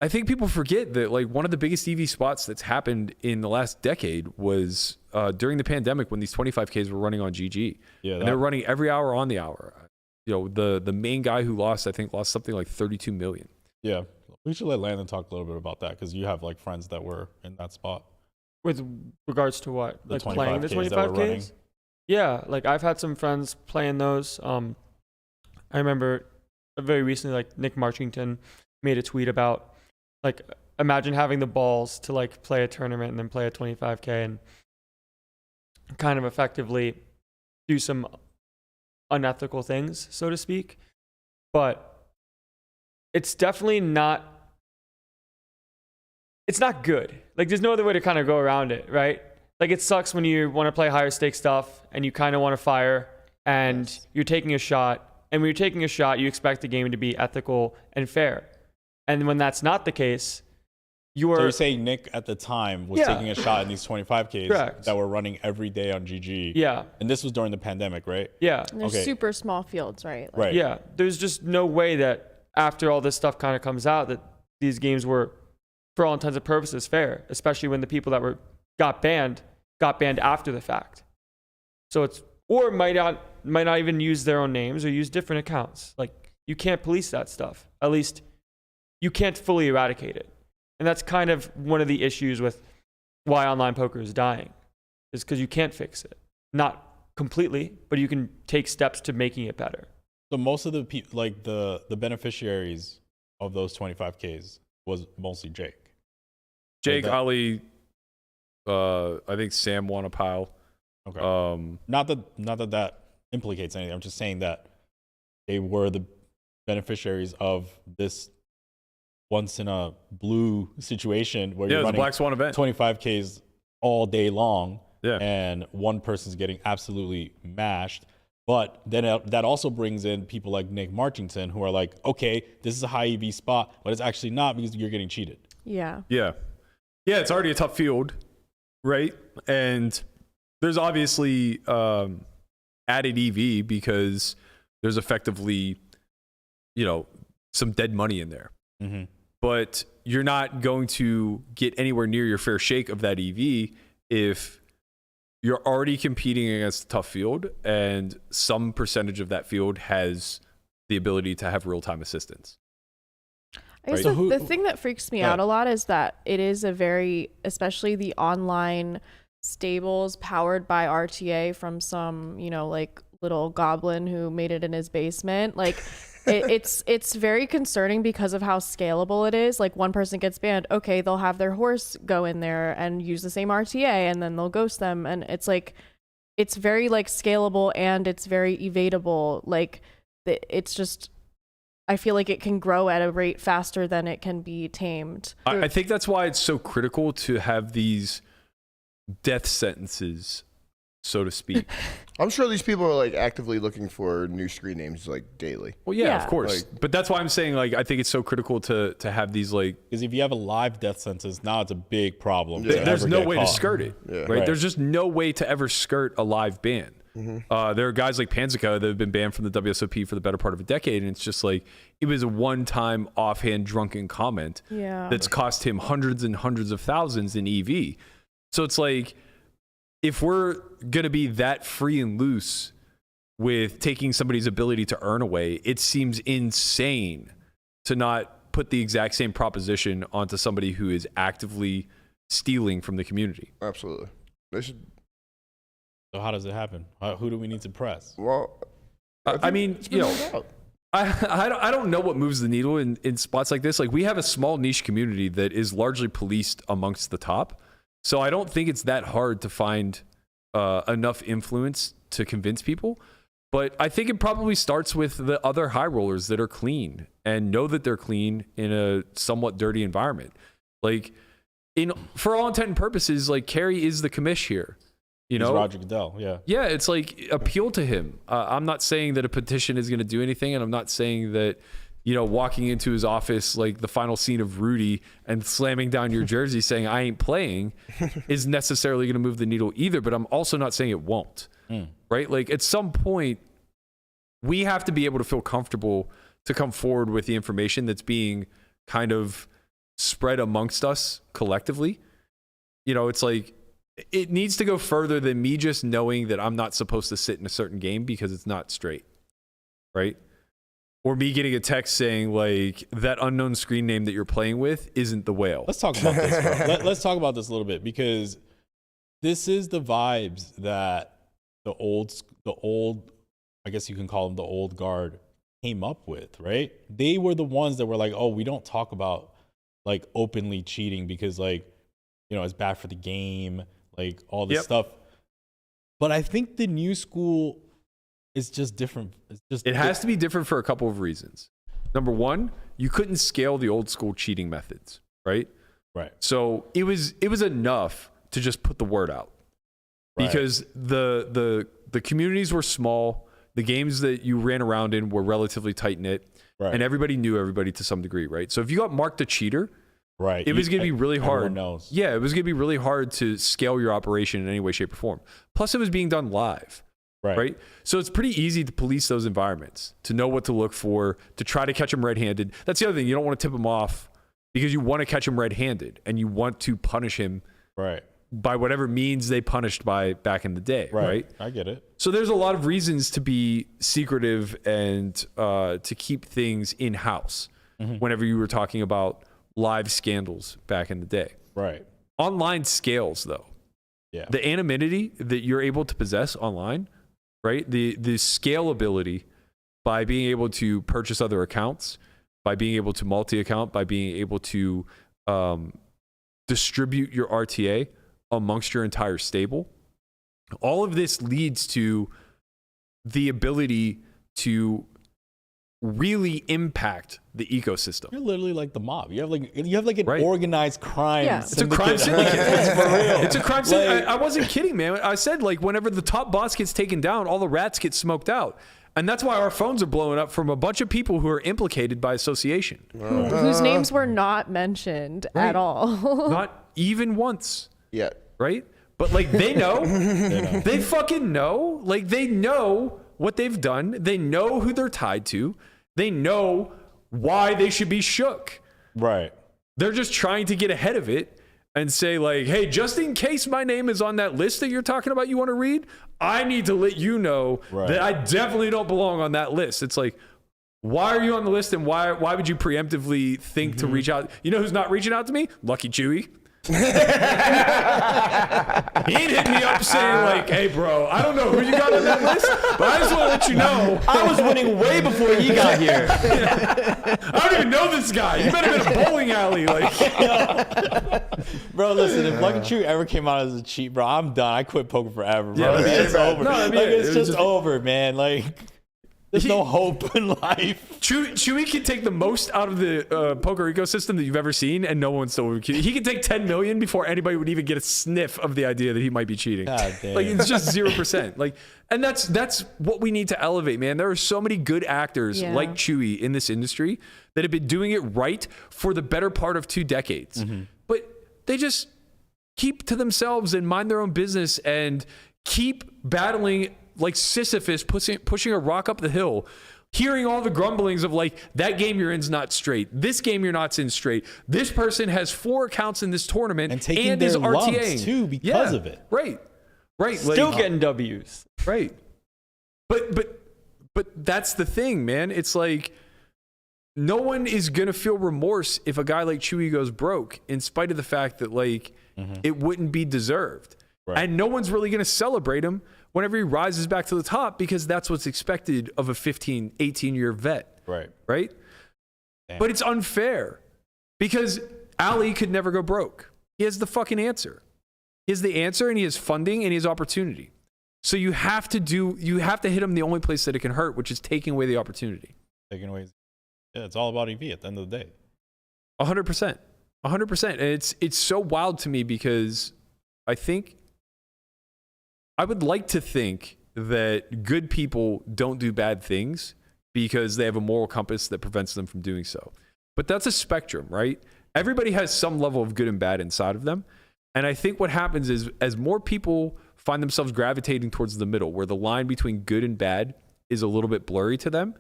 I think people forget that like one of the biggest EV spots that's happened in the last decade was during the pandemic when these 25Ks were running on GG. Yeah. And they were running every hour on the hour. You know, the main guy who lost, I think, lost something like 32 million. Yeah. We should let Landon talk a little bit about that because you have like friends that were in that spot. With regards to what? The Like playing the 25Ks that were running. 25Ks? Yeah, like I've had some friends playing those. I remember very recently, like Nick Marchington made a tweet about, like, imagine having the balls to like play a tournament and then play a 25K and kind of effectively do some unethical things, so to speak. But it's definitely not, it's not good. Like there's no other way to kind of go around it, right? Like it sucks when you want to play higher stake stuff and you kind of want to fire and you're taking a shot. And when you're taking a shot, you expect the game to be ethical and fair. And when that's not the case, So you're saying Nick at the time was Yeah. taking a shot in these 25Ks Correct. that were running every day on GG. yeah, And this was during the pandemic, right? yeah, And there's Okay. super small fields, right? Like, Right. yeah. There's just no way that after all this stuff kind of comes out that these games were, for all intents and purposes, fair, especially when the people that got banned after the fact. So it's, or might not even use their own names or use different accounts. Like you can't police that stuff. At least you can't fully eradicate it. And that's kind of one of the issues with why online poker is dying, is because you can't fix it. Not completely, but you can take steps to making it better. So most of the like the beneficiaries of those 25Ks was mostly Jake. Jake, that- Ali, I think Sam won a pile. Okay. Not that implicates anything. I'm just saying that they were the beneficiaries of this once in a blue situation where Yeah, you're it was a running Black Swan event. 25Ks all day long Yeah. and one person's getting absolutely mashed. But then that also brings in people like Nick Marchington, who are like, okay, this is a high EV spot, but it's actually not because you're getting cheated. Yeah. Yeah. Yeah, it's already a tough field, right? And there's obviously added EV because there's effectively, some dead money in there. Mm-hmm. But you're not going to get anywhere near your fair shake of that EV if you're already competing against a tough field and some percentage of that field has the ability to have real-time assistance. I guess Right. the thing that freaks me out a lot is that it is especially the online stables powered by RTA from some, like little goblin who made it in his basement. Like it's very concerning because of how scalable it is. Like one person gets banned, okay, they'll have their horse go in there and use the same RTA and then they'll ghost them. And it's like, it's very like scalable and it's very evadable. Like it's just, I feel like it can grow at a rate faster than it can be tamed. I think that's why it's so critical to have these death sentences, so to speak. I'm sure these people are like actively looking for new screen names like daily. Well, yeah, Yeah. of course. But that's why I'm saying, like, I think it's so critical to have these, like, Because if you have a live death sentence, now it's a big problem. to there's ever no get way caught. to skirt it, Yeah. right? Right. There's just no way to ever skirt a live ban. There are guys like Panzica that have been banned from the WSOP for the better part of a decade, and it's just like it was a one-time offhand drunken comment that's cost him hundreds and hundreds of thousands in EV. So it's like, if we're gonna be that free and loose with taking somebody's ability to earn away, it seems insane to not put the exact same proposition onto somebody who is actively stealing from the community. Absolutely. They should. So how does it happen? Who do we need to press? Well, I mean, it's been rolled out. I don't know what moves the needle in spots like this. Like, we have a small niche community that is largely policed amongst the top. So I don't think it's that hard to find enough influence to convince people. But I think it probably starts with the other high rollers that are clean and know that they're clean in a somewhat dirty environment. Like, for all intent and purposes, like, Cary is the commish here. You know, Roger Goodell, yeah. Yeah, it's like, appeal to him. I'm not saying that a petition is going to do anything, and I'm not saying that, walking into his office like the final scene of Rudy and slamming down your jersey saying I ain't playing is necessarily going to move the needle either, but I'm also not saying it won't. Right? Like, at some point, we have to be able to feel comfortable to come forward with the information that's being kind of spread amongst us collectively. It's like, it needs to go further than me just knowing that I'm not supposed to sit in a certain game because it's not straight, right? Or me getting a text saying, like, that unknown screen name that you're playing with isn't the whale. Let's talk about this, bro. Let's talk about this a little bit, because this is the vibes that the old, I guess you can call them the old guard, came up with, right? They were the ones that were like, oh, we don't talk about, like, openly cheating because, like, it's bad for the game, like, all this stuff. But I think the new school is just different. It has to be different for a couple of reasons. Number one, you couldn't scale the old school cheating methods, right? Right. So it was enough to just put the word out, because the communities were small, the games that you ran around in were relatively tight knit, and everybody knew everybody to some degree, right? So if you got marked a cheater, right, it was going to be really hard. Everyone knows. Yeah, it was going to be really hard to scale your operation in any way, shape, or form. Plus, it was being done live. Right. So it's pretty easy to police those environments, to know what to look for, to try to catch them red-handed. That's the other thing. You don't want to tip him off because you want to catch him red-handed and you want to punish him by whatever means they punished by back in the day. Right. I get it. So there's a lot of reasons to be secretive and to keep things in-house whenever you were talking about live scandals back in the day. Right. Online scales, though. Yeah. The anonymity that you're able to possess online, right? The scalability by being able to purchase other accounts, by being able to multi-account, by being able to distribute your RTA amongst your entire stable. All of this leads to the ability to really impact the ecosystem. You're literally like the mob. You have like an Right. organized crime. Yeah. It's a crime syndicate. It's for real. It's a crime syndicate. I wasn't kidding, man. I said, like, whenever the top boss gets taken down, all the rats get smoked out. And that's why our phones are blowing up from a bunch of people who are implicated by association. Whose names were not mentioned Right. at all. Not even once, Yeah. right? But, like, they know. They fucking know. Like, they know what they've done. They know who they're tied to. They know why they should be shook. Right. They're just trying to get ahead of it and say, like, hey, just in case my name is on that list that you're talking about you want to read, I need to let you know that I definitely don't belong on that list. It's like, why are you on the list, and why would you preemptively think to reach out? You know who's not reaching out to me? Lucky Chewy. He ain't hit me up saying, like, hey, bro, I don't know who you got on that list, but I just want to let you know I was winning way before you got here. I don't even know this guy. You met him in a bowling alley. Like, Bro, listen, if Lucky Chew ever came out as a cheat, bro, I'm done. I quit poker forever, bro. Yeah, It's over. no, I mean, like, it it's was just over, man. Like, there's no hope in life. Chewy can take the most out of the poker ecosystem that you've ever seen, and no one still would. He can take 10 million before anybody would even get a sniff of the idea that he might be cheating. God damn. Like, it's just 0%. Like, and that's what we need to elevate, man. There are so many good actors like Chewy in this industry that have been doing it right for the better part of 2 decades, but they just keep to themselves and mind their own business and keep battling like Sisyphus pushing a rock up the hill, hearing all the grumblings of, like, that game you're in's not straight. This game you're not in straight. This person has 4 accounts in this tournament And taking and their is lumps, RTAing too, because of it. Right. Still Like, getting W's. right. But that's the thing, man. It's like, no one is gonna feel remorse if a guy like Chewy goes broke, in spite of the fact that, like, it wouldn't be deserved. Right. And no one's really gonna celebrate him whenever he rises back to the top, because that's what's expected of a 15, 18-year vet. Right? Damn. But it's unfair, because Ali could never go broke. He has the fucking answer. He has the answer, and he has funding, and he has opportunity. So you have to hit him the only place that it can hurt, which is taking away the opportunity. Taking away. Yeah, it's all about EV at the end of the day. 100%. 100%. And it's so wild to me, because I would like to think that good people don't do bad things because they have a moral compass that prevents them from doing so. But that's a spectrum, right? Everybody has some level of good and bad inside of them. And I think what happens is, as more people find themselves gravitating towards the middle, where the line between good and bad is a little bit blurry to them,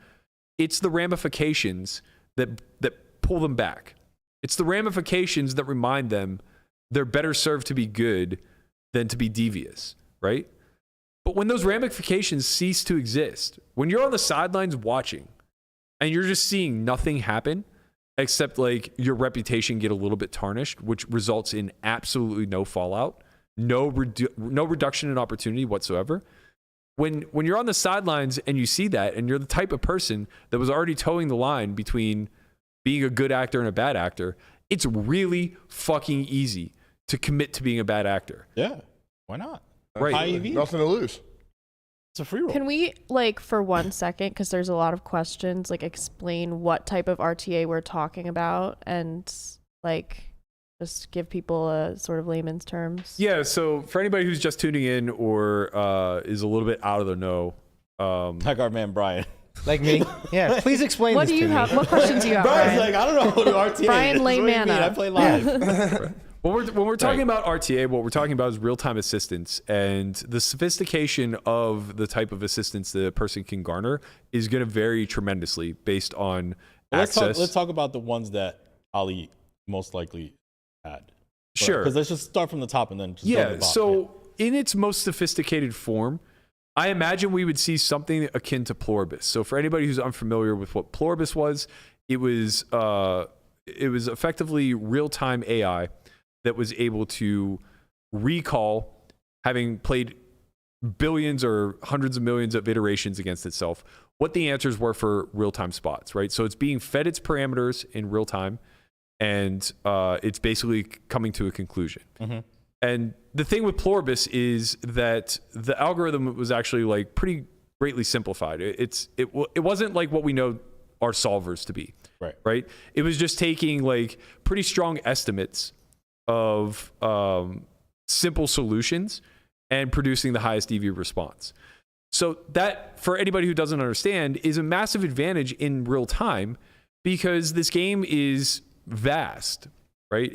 it's the ramifications that pull them back. It's the ramifications that remind them they're better served to be good than to be devious, right? But when those ramifications cease to exist, when you're on the sidelines watching and you're just seeing nothing happen except, like, your reputation get a little bit tarnished, which results in absolutely no fallout, no reduction in opportunity whatsoever. When you're on the sidelines and you see that, and you're the type of person that was already towing the line between being a good actor and a bad actor, it's really fucking easy to commit to being a bad actor. Yeah. Why not? Right. High EV. Nothing to lose. It's a free roll. Can we, like, for 1 second, because there's a lot of questions, like, explain what type of RTA we're talking about, and, like, just give people a sort of layman's terms? Yeah, so for anybody who's just tuning in or is a little bit out of the know, Like our man Brian. Like me? Yeah. Please explain What this do to you me. have? What questions do you have, Brian's Brian? like, I don't know what RTA Brian is. What do you Layman mean? up. I play live. when we're talking about RTA, what we're talking about is real-time assistance, and the sophistication of the type of assistance that a person can garner is going to vary tremendously based on access. Let's talk about the ones that Ali most likely had. Sure. Because let's just start from the top and then just go to the bottom. So in its most sophisticated form, I imagine we would see something akin to Pluribus. So for anybody who's unfamiliar with what Pluribus was, it was effectively real-time AI that was able to recall, having played billions or hundreds of millions of iterations against itself, what the answers were for real-time spots, right? So it's being fed its parameters in real time, and it's basically coming to a conclusion. Mm-hmm. And the thing with Pluribus is that the algorithm was actually, like, pretty greatly simplified. It wasn't like what we know our solvers to be. Right. Right. It was just taking like pretty strong estimates of simple solutions and producing the highest EV response. So that, for anybody who doesn't understand, is a massive advantage in real time because this game is vast, right?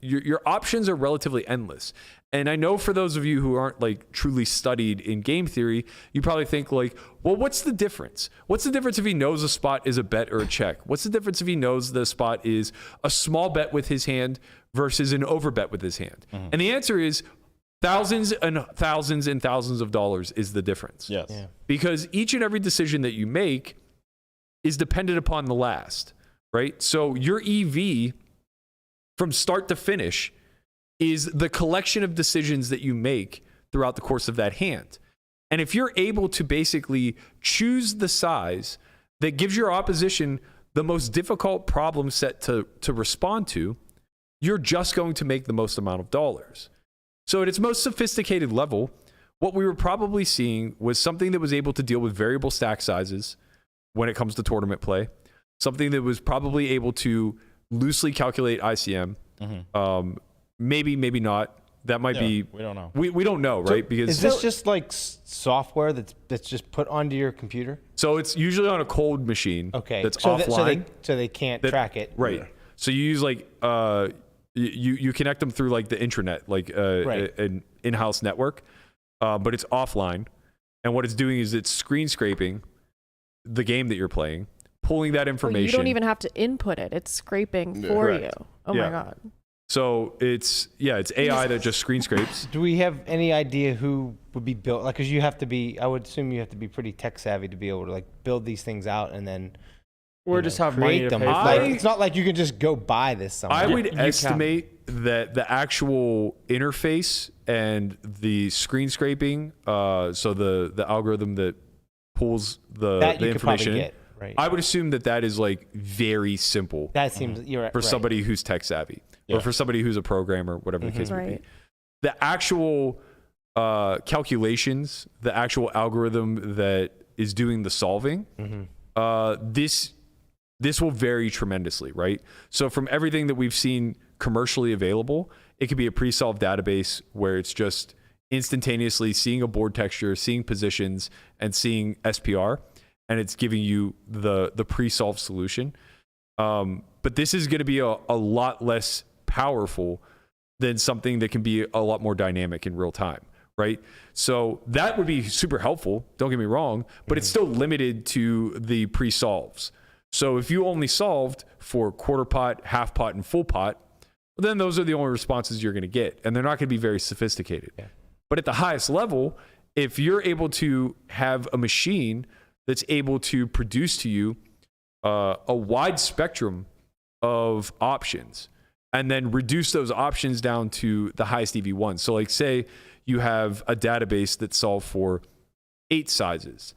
Your options are relatively endless. And I know for those of you who aren't like truly studied in game theory, you probably think like, well, what's the difference? What's the difference if he knows a spot is a bet or a check? What's the difference if he knows the spot is a small bet with his hand versus an over bet with his hand? Mm-hmm. And the answer is thousands and thousands and thousands of dollars is the difference. Yes. Yeah. Because each and every decision that you make is dependent upon the last, right? So your EV from start to finish is the collection of decisions that you make throughout the course of that hand. And if you're able to basically choose the size that gives your opposition the most difficult problem set to respond to, you're just going to make the most amount of dollars. So at its most sophisticated level, what we were probably seeing was something that was able to deal with variable stack sizes when it comes to tournament play, something that was probably able to loosely calculate ICM, maybe not. That might be. We don't know. We don't know, right? Because is this just like software that's just put onto your computer? So it's usually on a cold machine. Okay. That's so offline. So they can't track it. Right. So you use like you connect them through like the intranet, like an in-house network, but it's offline. And what it's doing is it's screen scraping the game that you're playing, pulling that information. You don't even have to input it; it's scraping for you. Oh my god. So it's AI that just screen scrapes. Do we have any idea who would be built? Like, because you have to be, I would assume you have to be pretty tech savvy to be able to like build these things out and then or just have money create to them. pay for Like, it. it's not like you can just go buy this somewhere. I would estimate that the actual interface and the screen scraping, so the algorithm that pulls the information, get, right? I would assume that is like very simple. That seems you're right. For somebody who's tech savvy. Or for somebody who's a programmer, whatever the case may be. The actual calculations, the actual algorithm that is doing the solving, this will vary tremendously, right? So from everything that we've seen commercially available, it could be a pre-solved database where it's just instantaneously seeing a board texture, seeing positions, and seeing SPR, and it's giving you the pre-solved solution. But this is going to be a lot less powerful than something that can be a lot more dynamic in real time, right? So that would be super helpful, don't get me wrong, but it's still limited to the pre-solves. So if you only solved for quarter pot, half pot, and full pot, then those are the only responses you're going to get, and they're not going to be very sophisticated. Yeah. But at the highest level, if you're able to have a machine that's able to produce to you a wide spectrum of options, and then reduce those options down to the highest EV1. So like say you have a database that solves for 8 sizes,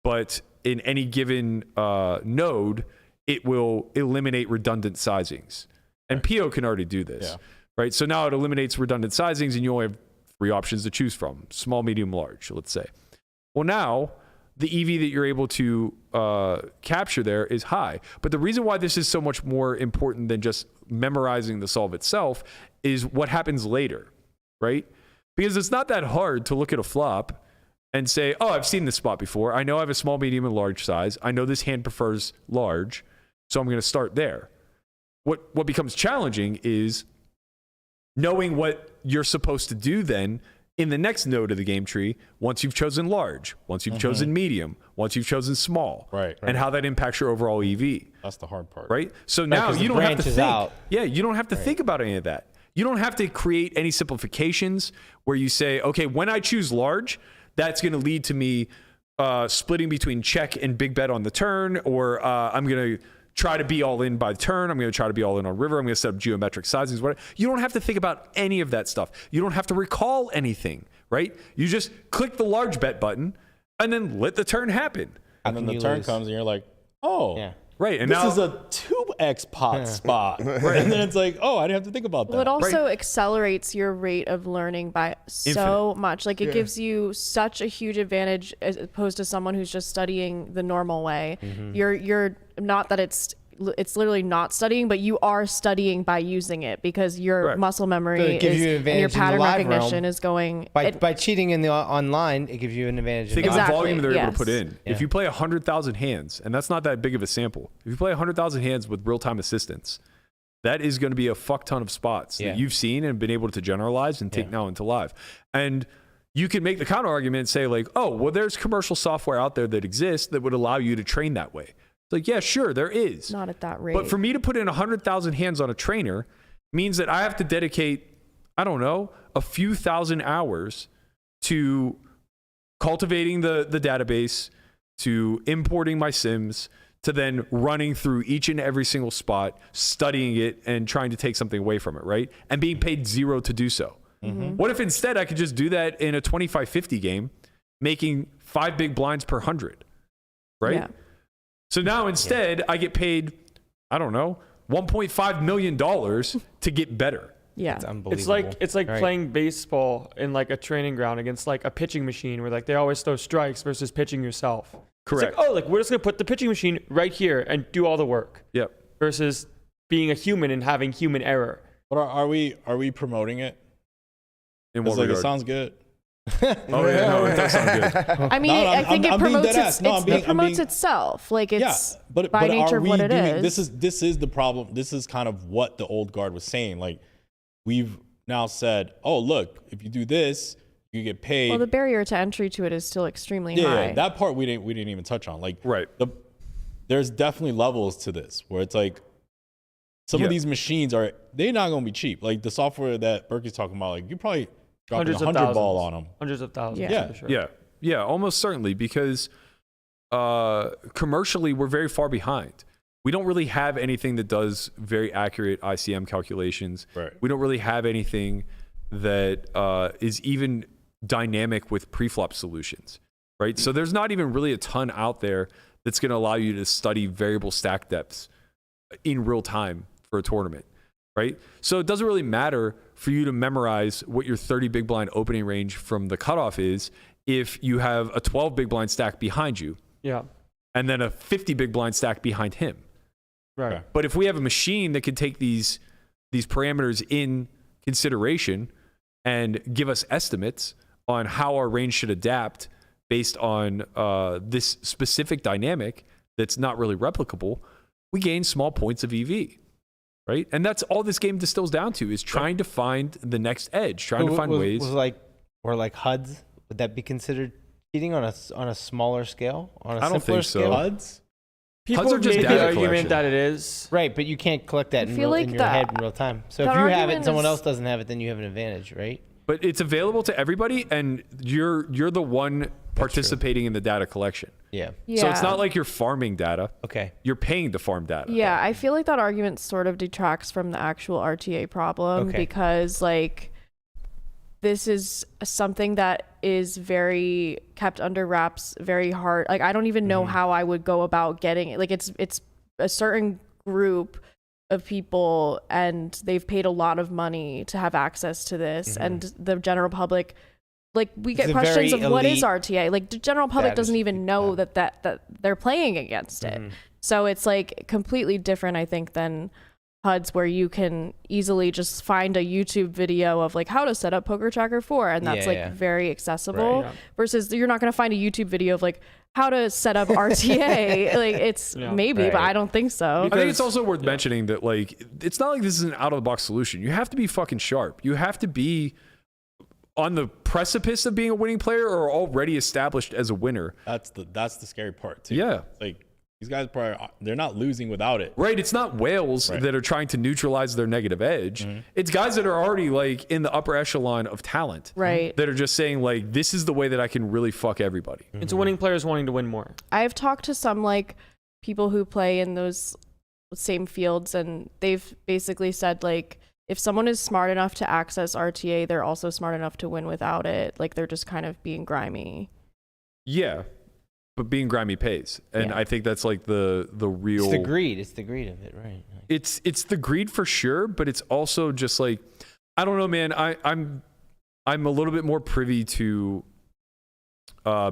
but in any given node, it will eliminate redundant sizings. And PO can already do this, right? So now it eliminates redundant sizings and you only have 3 options to choose from, small, medium, large, let's say. Well, now the EV that you're able to capture there is high. But the reason why this is so much more important than just memorizing the solve itself is what happens later, right? Because it's not that hard to look at a flop and say, oh, I've seen this spot before. I know I have a small, medium, and large size. I know this hand prefers large, so I'm going to start there. What becomes challenging is knowing what you're supposed to do then in the next node of the game tree, once you've chosen large, once you've chosen medium, once you've chosen small, and how that impacts your overall EV. That's the hard part. Right? So now you don't have to think. Out. Yeah, you don't have to think about any of that. You don't have to create any simplifications where you say, okay, when I choose large, that's going to lead to me splitting between check and big bet on the turn, or I'm going to try to be all in by turn. I'm going to try to be all in on river. I'm going to set up geometric sizings. Whatever. You don't have to think about any of that stuff. You don't have to recall anything, right? You just click the large bet button and then let the turn happen. And then the turn comes and you're like, oh, Right, and this now is a 2x pot spot. Right. And then it's like, oh, I didn't have to think about that. Well, it also accelerates your rate of learning by so much. Like it gives you such a huge advantage as opposed to someone who's just studying the normal way. You're not that it's literally not studying, but you are studying by using it because your muscle memory So it gives you an and your advantage in the pattern live recognition realm. is going. By cheating in the online, it gives you an advantage. think in of the the live. volume they're able to Yes. put in. If you play 100,000 hands, and that's not that big of a sample, if you play 100,000 hands with real-time assistance, that is going to be a fuck ton of spots that you've seen and been able to generalize and take now into live. And you can make the counter argument and say like, oh, well, there's commercial software out there that exists that would allow you to train that way. It's like, yeah, sure, there is. Not at that rate. But for me to put in 100,000 hands on a trainer means that I have to dedicate, I don't know, a few thousand hours to cultivating the database, to importing my sims, to then running through each and every single spot, studying it and trying to take something away from it, right? And being paid zero to do so. What if instead I could just do that in a 25-50 game, making 5 big blinds per 100, right? Yeah. So now instead I get paid, I don't know, $1.5 million to get better. Yeah. It's unbelievable. It's like Right. playing baseball in like a training ground against like a pitching machine where like they always throw strikes versus pitching yourself. Correct. It's like, oh, like we're just gonna put the pitching machine right here and do all the work Yep. versus being a human and having human error. But are we promoting it? In It's what like, it regard? sounds good. Oh yeah, no, it does sound good. I mean, No, I think I'm it being promotes dead ass. No, I'm being- it promotes I'm being- itself. Like it's but by nature are of we what it doing, is. This is the problem. This is kind of what the old guard was saying. Like we've now said, oh look, if you do this, you get paid. Well, the barrier to entry to it is still extremely yeah, high. yeah, that part we didn't even touch on. Like Right. There's definitely levels to this where it's like some of these machines they're not gonna be cheap. Like the software that Berkey's talking about, like you probably dropping Hundreds of 100 ball thousands. on them. Hundreds of thousands. Yeah. For sure. Yeah, almost certainly, because commercially we're very far behind. We don't really have anything that does very accurate ICM calculations. Right. We don't really have anything that is even dynamic with preflop solutions, right? So there's not even really a ton out there that's going to allow you to study variable stack depths in real time for a tournament, right? So it doesn't really matter for you to memorize what your 30 big blind opening range from the cutoff is if you have a 12 big blind stack behind you Yeah. and then a 50 big blind stack behind him. Right. Okay. But if we have a machine that can take these parameters in consideration and give us estimates on how our range should adapt based on this specific dynamic that's not really replicable, we gain small points of EV, right? And that's all this game distills down to is trying to find the next edge, trying to find ways. Or like HUDs, would that be considered cheating on a smaller scale? On a I don't simpler think so. scale? HUDs? People HUDs are have just made the data argument collection. that it is. Right, but you can't collect that I in, feel real, like in your that- head in real time. So if that you have it argument and someone is- else doesn't have it, then you have an advantage, right? But it's available to everybody, and you're the one participating in the data collection. Yeah. yeah. So it's not like you're farming data. Okay. You're paying to farm data. Yeah, I feel like that argument sort of detracts from the actual RTA problem Okay. because like this is something that is very kept under wraps, very hard. Like I don't even know how I would go about getting it. Like it's a certain group of people and they've paid a lot of money to have access to this and the general public, like we It's get a questions very of what is elite- RTA. Like the general public That doesn't is- even know that they're playing against it. So it's like completely different, I think, than HUDs where you can easily just find a YouTube video of like how to set up Poker Tracker 4 and that's Yeah, like yeah. very accessible Right, yeah. versus you're not going to find a YouTube video of like how to set up RTA. Like it's Yeah. maybe, but Right. I don't think so. I think it's also worth mentioning that like it's not like this is an out of the box solution. You have to be fucking sharp. You have to be on the precipice of being a winning player or already established as a winner. That's the scary part too. Yeah. Like these guys they're not losing without it. Right, it's not whales Right. that are trying to neutralize their negative edge. It's guys that are already like in the upper echelon of talent. Right. That are just saying like this is the way that I can really fuck everybody. It's winning players wanting to win more. I've talked to some like people who play in those same fields and they've basically said like if someone is smart enough to access RTA, they're also smart enough to win without it. Like they're just kind of being grimy. Yeah. but being grimy pays. And Yeah. I think that's like the real. It's the greed. It's the greed of it, right? It's the greed for sure, but it's also just like, I don't know, man. I'm a little bit more privy to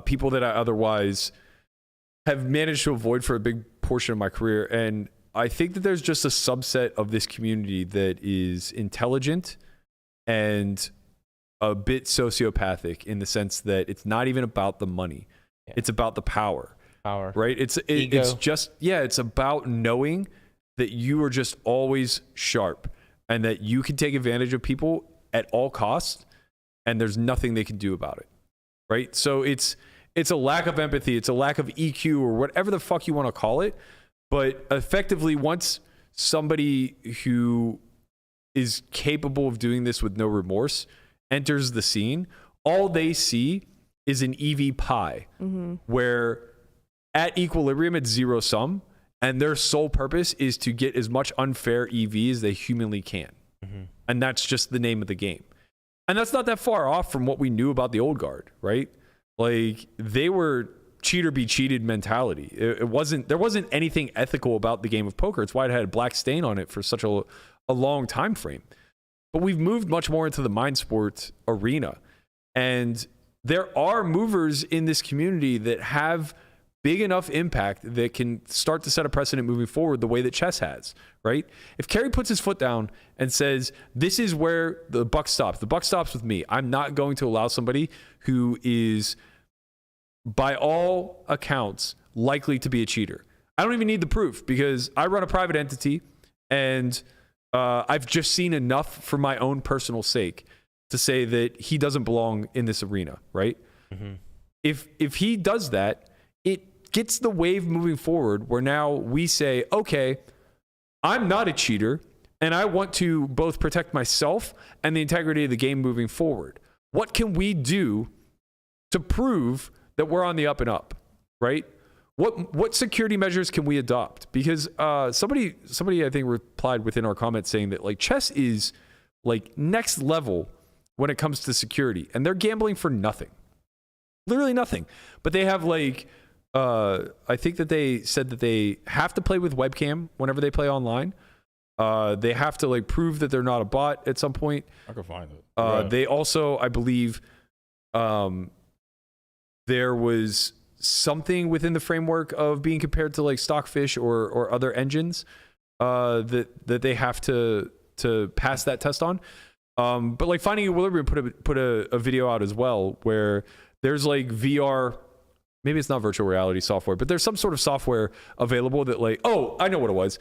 people that I otherwise have managed to avoid for a big portion of my career. And I think that there's just a subset of this community that is intelligent and a bit sociopathic in the sense that it's not even about the money. Yeah. It's about the power. Power. Right? It's Ego. just, yeah, it's about knowing that you are just always sharp and that you can take advantage of people at all costs and there's nothing they can do about it. Right? So it's a lack of empathy, it's a lack of EQ or whatever the fuck you want to call it. But effectively, once somebody who is capable of doing this with no remorse enters the scene, all they see is an EV pie where at equilibrium it's zero sum and their sole purpose is to get as much unfair EV as they humanly can. And that's just the name of the game. And that's not that far off from what we knew about the old guard, right? Like they were cheater be cheated mentality. There wasn't anything ethical about the game of poker. It's why it had a black stain on it for such a long time frame. But we've moved much more into the mind sport arena. And there are movers in this community that have big enough impact that can start to set a precedent moving forward the way that chess has, right? If Cary puts his foot down and says, this is where the buck stops with me. I'm not going to allow somebody who is, by all accounts, likely to be a cheater. I don't even need the proof because I run a private entity and I've just seen enough for my own personal sake to say that he doesn't belong in this arena, right? If he does that, it gets the wave moving forward where now we say, okay, I'm not a cheater and I want to both protect myself and the integrity of the game moving forward. What can we do to prove that we're on the up and up, right? What security measures can we adopt? Because somebody I think replied within our comments saying that like chess is like next level when it comes to security, and they're gambling for nothing, literally nothing. But they have like I think that they said that they have to play with webcam whenever they play online. They have to like prove that they're not a bot at some point. I can find it. Right. They also, I believe, there was something within the framework of being compared to like Stockfish or other engines that they have to pass that test on. But like Finding Equilibrium put a video out as well where there's like VR, maybe it's not virtual reality software, but there's some sort of software available that like, oh, I know what it was.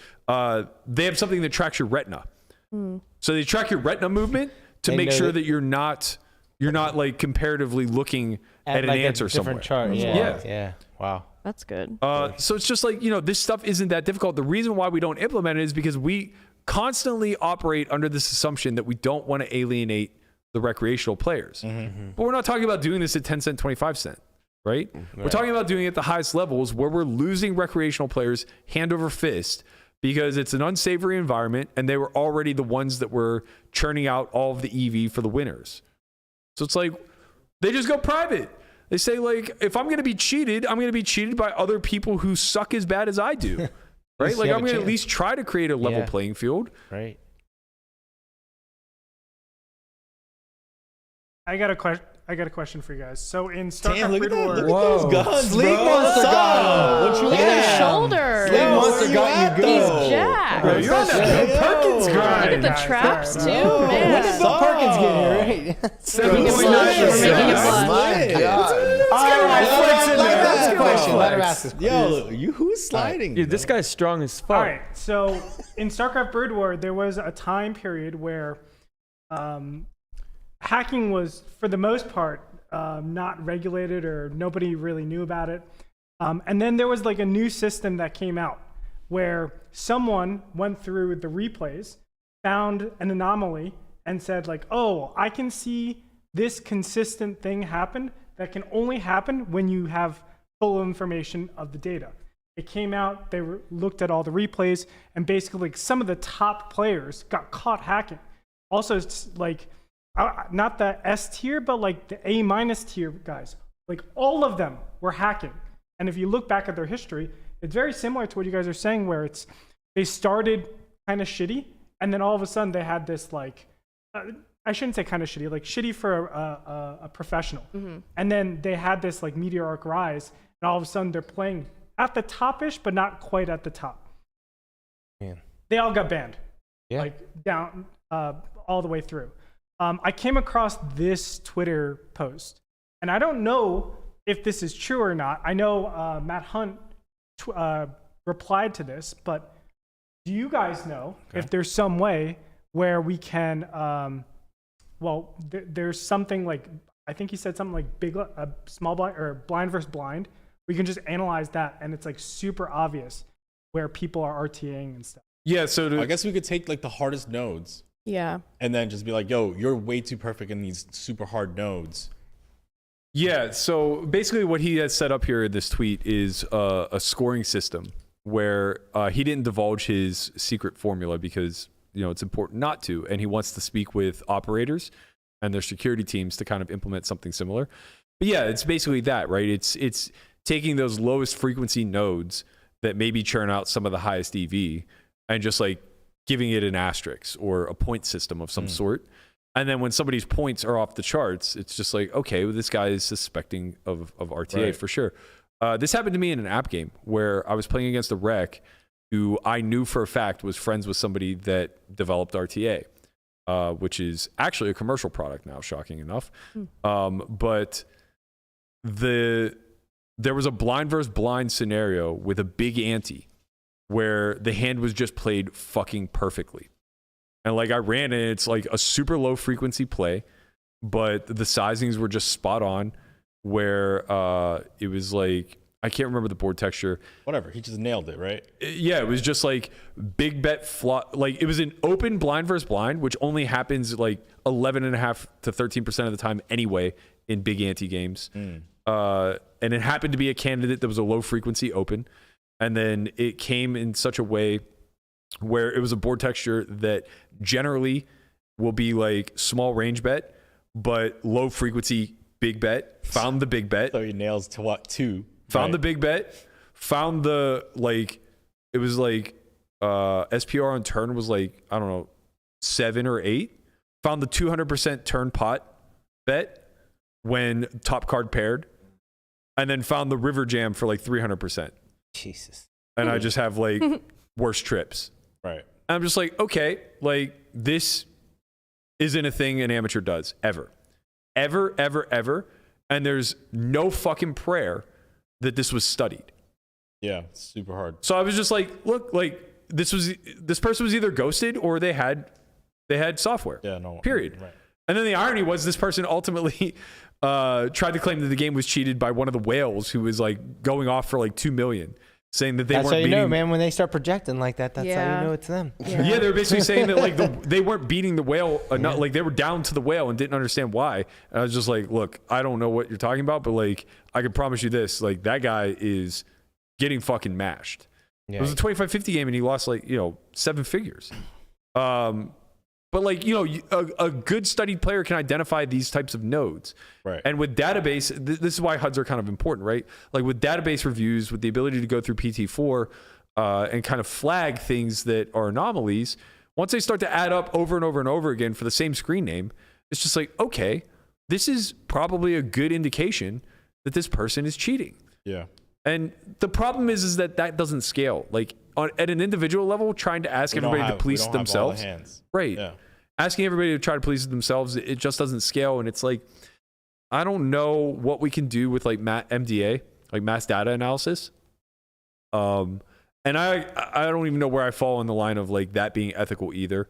They have something that tracks your retina. So they track your retina movement to make sure that you're not like comparatively looking at an like answer a different somewhere. chart. Yeah. Yeah. Wow. That's good. So it's just like, this stuff isn't that difficult. The reason why we don't implement it is because we constantly operate under this assumption that we don't want to alienate the recreational players. But we're not talking about doing this at 10 cent, 25 cent, right? We're talking about doing it at the highest levels where we're losing recreational players hand over fist because it's an unsavory environment and they were already the ones that were churning out all of the EV for the winners. So it's like, they just go private. They say like, if I'm going to be cheated, I'm going to be cheated by other people who suck as bad as I do. Right? Like I'm going to at least try to create a level playing field. Right. I got a question for you guys. So in StarCraft Damn, look at Grid that. War, Look at those guns, Sleep bro. Monster What's got up? him. What you Look at his at? shoulder. Sleep Monster got you He's good. jacked. Bro, you're on that Bill Perkins Look grind. at the Guys, traps guys, too, bro. When man. did Bill Perkins get here, right? 7.9%. We're making it blush. My God. Let him ask this question. Yo, who's sliding? Dude, this guy's strong as fuck. all right. So in StarCraft Grid War, there was a time period where hacking was, for the most part, not regulated or nobody really knew about it. And then there was like a new system that came out where someone went through the replays, found an anomaly, and said like, oh, I can see this consistent thing happen that can only happen when you have full information of the data. It came out, they looked at all the replays, and basically like, some of the top players got caught hacking. Also, it's like, not the S tier, but like the A- tier guys. Like all of them were hacking. And if you look back at their history, it's very similar to what you guys are saying, where they started kind of shitty, and then all of a sudden they had this like, I shouldn't say kind of shitty, like shitty for a professional. And then they had this like meteoric rise, and all of a sudden they're playing at the top-ish, but not quite at the top. Man. They all got banned, Yeah. down all the way through. I came across this Twitter post, and I don't know if this is true or not. I know Matt Hunt replied to this, but do you guys know if there's some way where we can, there's something like, I think he said something like small blind or blind versus blind. We can just analyze that, and it's like super obvious where people are RTAing and stuff. Yeah, so I guess we could take like the hardest nodes Yeah. and then just be like, yo, you're way too perfect in these super hard nodes. Yeah, so basically what he has set up here in this tweet is a scoring system where he didn't divulge his secret formula because, it's important not to, and he wants to speak with operators and their security teams to kind of implement something similar. But yeah, it's basically that, right? It's taking those lowest frequency nodes that maybe churn out some of the highest EV and just like giving it an asterisk or a point system of some sort. And then when somebody's points are off the charts, it's just like, okay, well, this guy is suspecting of RTA for sure. This happened to me in an app game where I was playing against a rec who I knew for a fact was friends with somebody that developed RTA, which is actually a commercial product now, shocking enough. But there was a blind versus blind scenario with a big ante where the hand was just played fucking perfectly. And like I ran it, it's like a super low frequency play, but the sizings were just spot on where it was like, I can't remember the board texture. Whatever, he just nailed it, right? Yeah, it was just like big bet flop. Like it was an open blind versus blind, which only happens like 11.5 to 13% of the time anyway in big ante games. And it happened to be a candidate that was a low frequency open. And then it came in such a way where it was a board texture that generally will be like small range bet, but low frequency big bet. Found the big bet. So he nails to what, 2? Found the big bet. Found the like, it was like SPR on turn was like, I don't know, 7 or 8. Found the 200% turn pot bet when top card paired. And then found the river jam for like 300%. Jesus. And I just have like worse trips. Right. And I'm just like, okay, like this isn't a thing an amateur does ever. Ever. And there's no fucking prayer that this was studied. Yeah, it's super hard. So I was just like, look, like this person was either ghosted or they had software. Yeah, no. Period. Right. And then the irony was this person ultimately tried to claim that the game was cheated by one of the whales who was like going off for like $2 million, saying that they That's weren't how you beating. know, man. When they start projecting like that, that's how Yeah. you know it's them. Yeah, they were basically saying that like they weren't beating the whale enough, like they were down to the whale and didn't understand why. And I was just like, look, I don't know what you're talking about, but like I can promise you this, like that guy is getting fucking mashed. Yeah. It was a 25-50 game and he lost like 7 figures. But like a good studied player can identify these types of nodes. Right. And with database, this is why HUDs are kind of important, right? Like with database reviews, with the ability to go through PT4 and kind of flag things that are anomalies, once they start to add up over and over and over again for the same screen name, it's just like, okay, this is probably a good indication that this person is cheating. Yeah. And the problem is that doesn't scale. Like at an individual level, trying to ask everybody to police themselves, right? Yeah. Asking everybody to try to police themselves, it just doesn't scale. And it's like, I don't know what we can do with like MDA, like mass data analysis. And I don't even know where I fall in the line of like that being ethical either,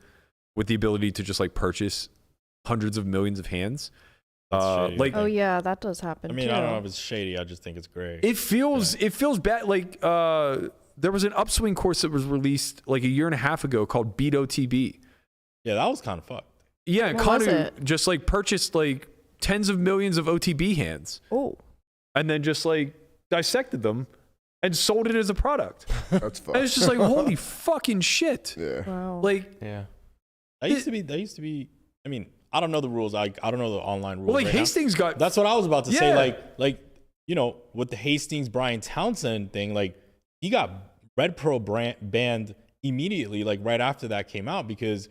with the ability to just like purchase hundreds of millions of hands. Like, Oh yeah, that does happen. I mean, too. I don't know if it's shady. I just think it's great. it feels bad. Like there was an upswing course that was released like a year and a half ago called Beat OTB. Yeah, that was kind of fucked. Yeah, What was Kanu it? just like purchased like tens of millions of OTB hands Oh. and then just like dissected them and sold it as a product. That's And fun. it's just like, holy fucking shit. Yeah. Wow. Like, Yeah. That used to be. I mean, I don't know the rules. I don't know the online rules. well, like right now. Hastings got That's what I was about to say. Yeah. Like you know, with the Hastings Brian Townsend thing, like he got Red Pro banned immediately, like right after that came out, because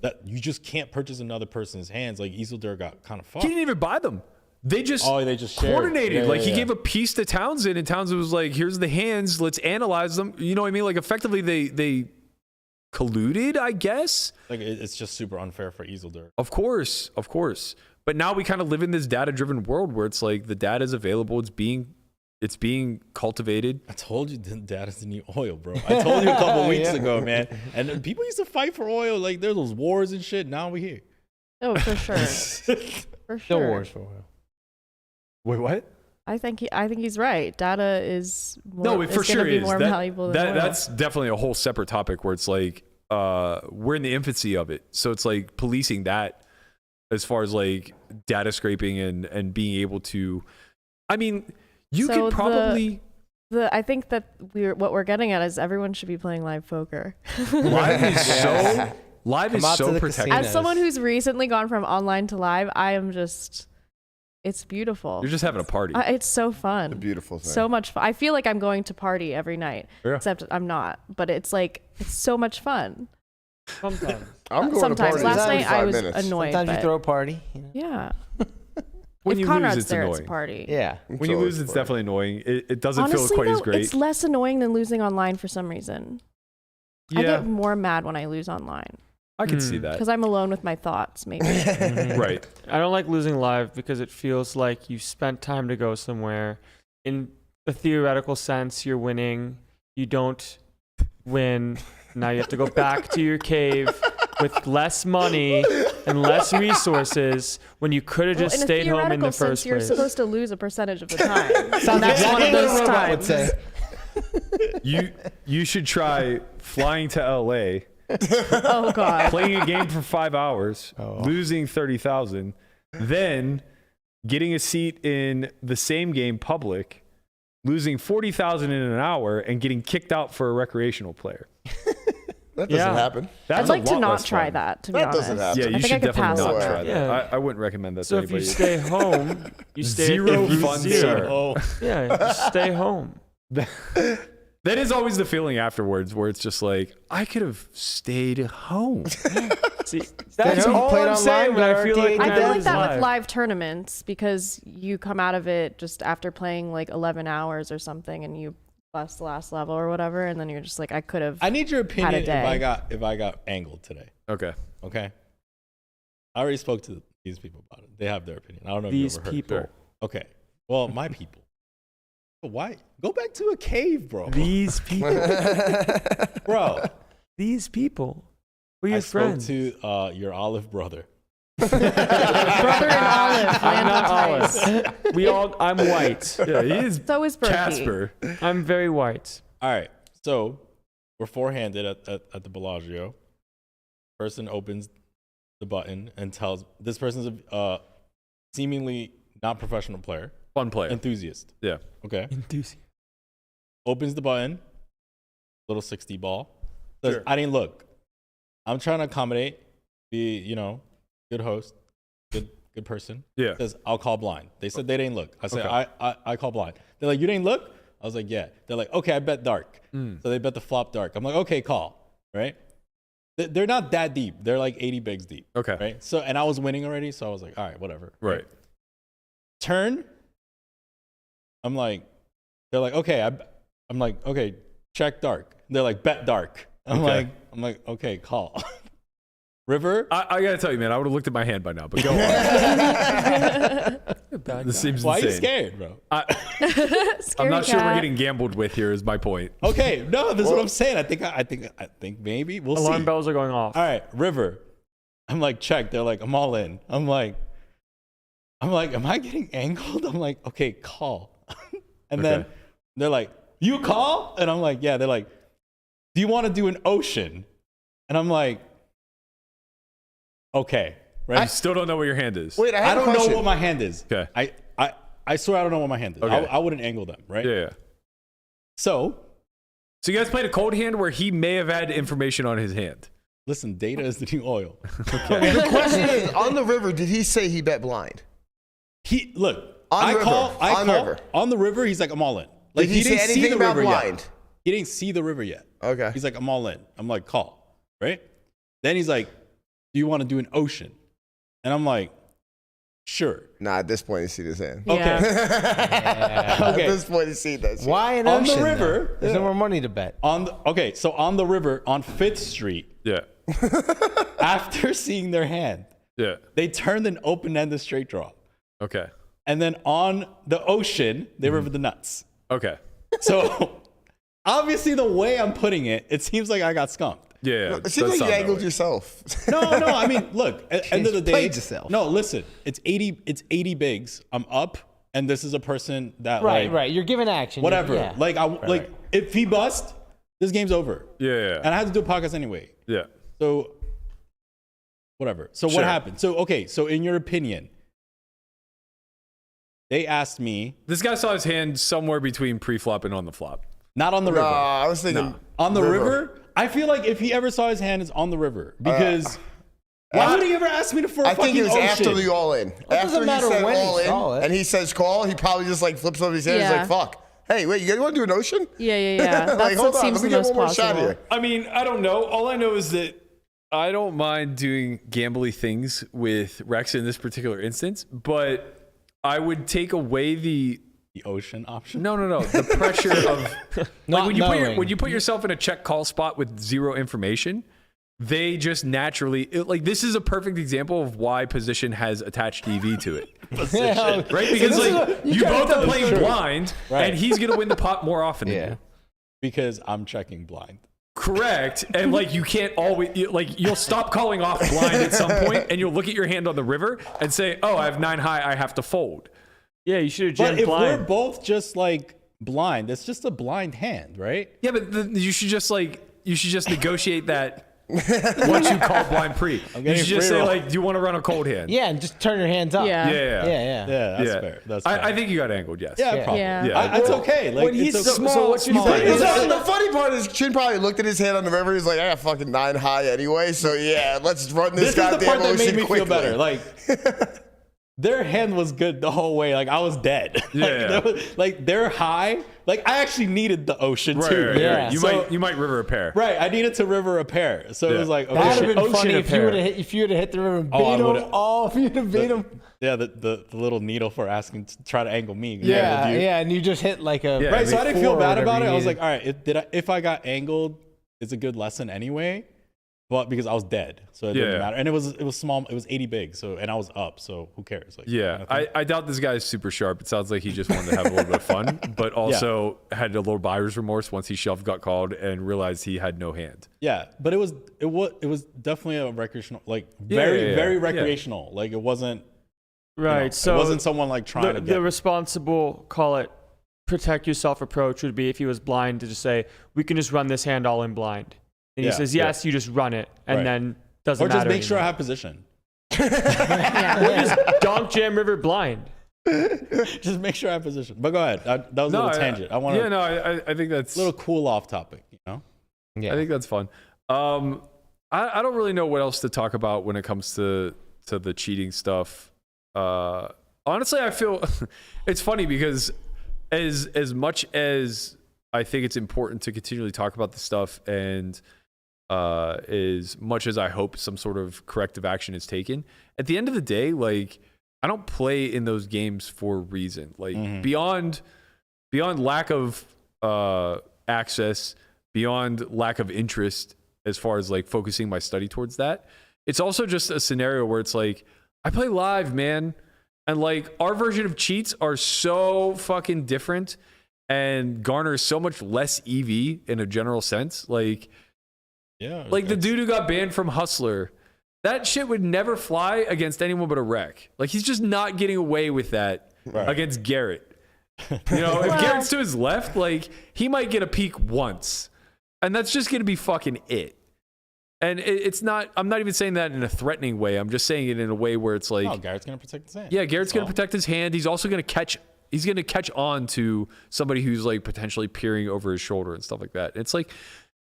that you just can't purchase another person's hands. Like Isildur got kind of fucked. He didn't even buy them. They just shared. coordinated. He gave a piece to Townsend, and Townsend was like, "Here's the hands. Let's analyze them." You know what I mean? Like effectively, they colluded, I guess. Like it's just super unfair for Isildur. Of course. But now we kind of live in this data-driven world where it's like the data is available. It's being cultivated. I told you the data's the new oil, bro. I told you a couple weeks ago, man. And people used to fight for oil. Like there's those wars and shit. Now we're here. Oh, for sure. For sure. No wars for oil. Wait, what? I think he's right. Data is more, no, it for sure be is. more valuable than oil. That's definitely a whole separate topic where it's like we're in the infancy of it. So it's like policing that as far as like data scraping and being able to, I mean, you could probably. I think that what we're getting at is everyone should be playing live poker. Live is so protected. As someone who's recently gone from online to live, I am just. It's beautiful. You're just having a party. It's so fun. A beautiful thing. So much fun. I feel like I'm going to party every night, except I'm not. But it's like it's so much fun. Sometimes. I'm going Sometimes. to party. Last night I was minutes. annoyed. Sometimes you throw a party. You know? Yeah. When if you Conrad's lose, it's there, annoying. it's a party. Yeah. When you lose, it's definitely annoying. It doesn't Honestly, feel quite as though, great. It's less annoying than losing online for some reason. Yeah. I get more mad when I lose online. I can see that. Because I'm alone with my thoughts, maybe. Right. I don't like losing live because it feels like you spent time to go somewhere. In a theoretical sense, you're winning. You don't win. Now you have to go back to your cave with less money and less resources when you could have just stayed home in the first place. You're supposed to lose a percentage of the time. Sounds that's one of those times. You should try flying to LA. Oh God. Playing a game for 5 hours, losing 30,000, then getting a seat in the same game public, losing 40,000 in an hour, and getting kicked out for a recreational player. That doesn't happen. That's I'd like a lot to not less try fun. that, to be That honest. doesn't happen. Yeah, you I think should I could definitely pass not on try that. that. Yeah. I wouldn't recommend that So to if you anybody. stay home, you stay Zero if you fun, zero. sir. Yeah, just stay home. That is always the feeling afterwards where it's just like, I could have stayed home. See, that's home, all played I'm saying online, when I feel like I when feel like lose that live. with live tournaments because you come out of it just after playing like 11 hours or something and you bust the last level or whatever, and then you're just like, I could have. I need your opinion Had a day. if I got angled today. Okay. Okay. I already spoke to these people about it. They have their opinion. I don't know if These you ever heard. people. Okay. Well, my people. Why? Go back to a cave, bro. These people. Bro. These people. We're your I friends. spoke to your olive brother. Brother in olive. I'm not Landon Tice. olive. I'm white. Yeah, he is So is Berkey. Casper. I'm very white. All right. So we're four-handed at the Bellagio. Person opens the button and tells this person's a seemingly not professional player. Fun player. Enthusiast. Yeah. Okay. Enthusiast. Opens the button. Little 60 ball. Says, Sure. I didn't look. I'm trying to accommodate. Be, good host. Good person. Yeah. Says, I'll call blind. They said they didn't look. I said, Okay. I call blind. They're like, you didn't look? I was like, yeah. They're like, okay, I bet dark. So they bet the flop dark. I'm like, okay, call. Right? They're not that deep. They're like 80 bigs deep. Okay. Right? So, and I was winning already. So I was like, all right, whatever. Right. Turn. I'm like, they're like, okay. I'm like, okay, check dark. They're like, bet dark. I'm Okay. like, okay, call. River. I gotta tell you, man, I would have looked at my hand by now, but go on. This seems Why are you insane. scared, bro? I'm Scary not sure we're cat. getting gambled with here. Is my point. Okay, no, this is what I'm saying. I think maybe we'll Alarm see. bells are going off. All right, River. I'm like, check. They're like, I'm all in. I'm like, am I getting angled? I'm like, okay, call. And then Okay. they're like, you call? And I'm like, yeah. They're like, do you want to do an ocean? And I'm like, okay, right? I still don't know what your hand is. Wait, I I have a don't know question. what my hand is. Okay. I swear I don't know what my hand is. Okay. I wouldn't angle them, right? Yeah. So So you guys played a cold hand where he may have had information on his hand. listen, data is the new oil. The question is, on the river, did he say he bet blind? Look, On I river. call On river. on the river. He's like, I'm all in. Like Did he say didn't see anything the about river blind? yet. He didn't see the river yet. Okay. He's like, I'm all in. I'm like, call, right? Then he's like, do you want to do an ocean? And I'm like, sure. Nah, at this point, you see this hand. Okay. At this point, you see that shit. Why an On the ocean? river. though? There's no more money to bet. So on the river on 5th Street, Yeah. after seeing their hand, Yeah. they turned an open-ended straight draw. Okay. And then on the ocean, they rivered the nuts. Okay. So obviously the way I'm putting it, it seems like I got skunked. Yeah. It seems like you angled yourself. No, I mean, look, at the end of the day, played yourself. no, listen, it's 80 bigs. I'm up, and this is a person that Right, like, right. You're giving action. whatever. Yeah. Like if he busts, this game's over. Yeah. And I had to do a podcast anyway. Yeah. So whatever. So Sure. what happened? So so in your opinion, they asked me, This guy saw his hand somewhere between pre-flop and on the flop. not on the river. Nah, I was thinking On the river, I feel like if he ever saw his hand, it's on the river because why would he ever ask me for a I fucking think it was ocean? after the all in. After he matter said when he all saw in, it. and he says call, he probably just like flips over his hand. Yeah. He's like, fuck. Hey, wait, you want to do an ocean? Yeah. That's Like, hold what on, seems let me the get most one more shot possible. here. I mean, I don't know. All I know is that I don't mind doing gambly things with Rex in this particular instance, but I would take away the ocean option. no, the pressure of Not like knowing. when you put yourself in a check call spot with zero information, they just naturally like this is a perfect example of why position has attached EV to it. Yeah. Right? Because like you both are playing true. blind Right. and he's gonna win the pot more often than Yeah. you. Because I'm checking blind. Correct. And like you can't always like you'll stop calling off blind at some point and you'll look at your hand on the river and say, oh, I have 9 high, I have to fold. Yeah, you should have But jammed if blind. we're both just like blind, it's just a blind hand, right? Yeah, but you should just negotiate that once you call blind pre. You getting should just free say roll. like, do you want to run a cold hand? Yeah, and just turn your hands up. Yeah. Yeah. Yeah, that's fair. That's fair. I think you got angled, yes. yeah, Yeah. probably. Yeah. Yeah. It's okay. Like When he's it's so- okay. so what you think is- The funny part is Chin probably looked at his hand on the river. He's like, I got fucking 9 high anyway. So yeah, let's run this, This is the goddamn part that ocean made me quickly. feel better. Like their hand was good the whole way. Like I was dead. Yeah. Like they're high. Like I actually needed the ocean Right, too. right, Yeah. right. So- You might river a pair. Right, I needed to river a pair. So it Yeah. was like, That would okay, have been Ocean funny if you apparel. would have hit the river and Oh, I beat him. would've- Oh, if you'd have beat him. yeah, the little needle for asking to try to angle me. Yeah, with you. yeah, and you just hit like a Yeah. Right, so I didn't feel four or bad about whatever it. you I was needed. like, all right, if I got angled, it's a good lesson anyway. But because I was dead, so it didn't Yeah. matter. And it was small. It was 80 big. So and I was up. So who cares? Like, Yeah, I doubt this guy is super sharp. It sounds like he just wanted to have a little bit of fun, but also had a little buyer's remorse once he shoved, got called, and realized he had no hand. yeah. But it was definitely a recreational, like Yeah, very yeah. very recreational. Like it wasn't right. you know, So it wasn't someone like trying to get. the responsible, call it, protect yourself approach would be if he was blind to just say, we can just run this hand all in blind. And he Yeah, says, yes, you just run it. And Right. then doesn't or just matter make sure I anymore. have position. Or just donk jam river blind. Just make sure I have position. But go ahead. That was a little tangent. I want Yeah, no, I think that's a little cool off topic. You know. yeah. I think that's fun. I don't really know what else to talk about when it comes to the cheating stuff. Honestly, I feel it's funny because as much as I think it's important to continually talk about this stuff, and as much as I hope some sort of corrective action is taken, at the end of the day, like I don't play in those games for a reason. Like beyond lack of access, beyond lack of interest as far as like focusing my study towards that, it's also just a scenario where it's like I play live, man, and like our version of cheats are so fucking different and garner so much less EV in a general sense. Like the dude who got banned from Hustler, that shit would never fly against anyone but a wreck. Like he's just not getting away with that against Garrett. You know, if Garrett's to his left, like he might get a peek once, and that's just gonna be fucking it. And it's not. I'm not even saying that in a threatening way. I'm just saying it in a way where it's like, Oh, Garrett's gonna protect his hand. yeah, Garrett's gonna So- protect his hand. He's also gonna catch. He's gonna catch on to somebody who's like potentially peering over his shoulder and stuff like that. It's like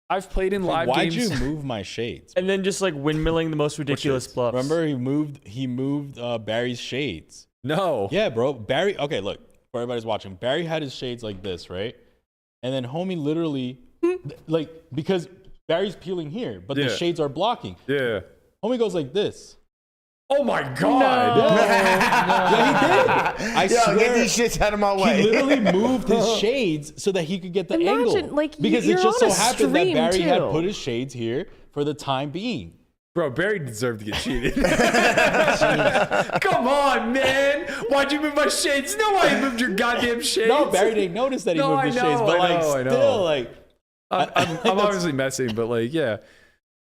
I've played in live Why'd games. you move my shades? And then just like windmilling the most ridiculous bluffs. Remember he moved Barry's shades No. Yeah, bro. Barry. Okay, look. For everybody's watching, Barry had his shades like this, right? And then homie literally, like, because Barry's peeling here, but the shades are blocking. Yeah. Homie goes like this. Oh my God. Yeah, he did. I swear. Get these shits out of my way. He literally moved his shades so that he could get the Imagine, angle. like, because you're it just on so a happened that stream, Barry had too. put his shades here for the time being. Bro, Barry deserved to get cheated. Come on, man. Why'd you move my shades? No, I moved your goddamn shades. No, Barry didn't notice that he No, moved his I shades, know, but I like know, I know. still, like I'm obviously messing, but like, yeah.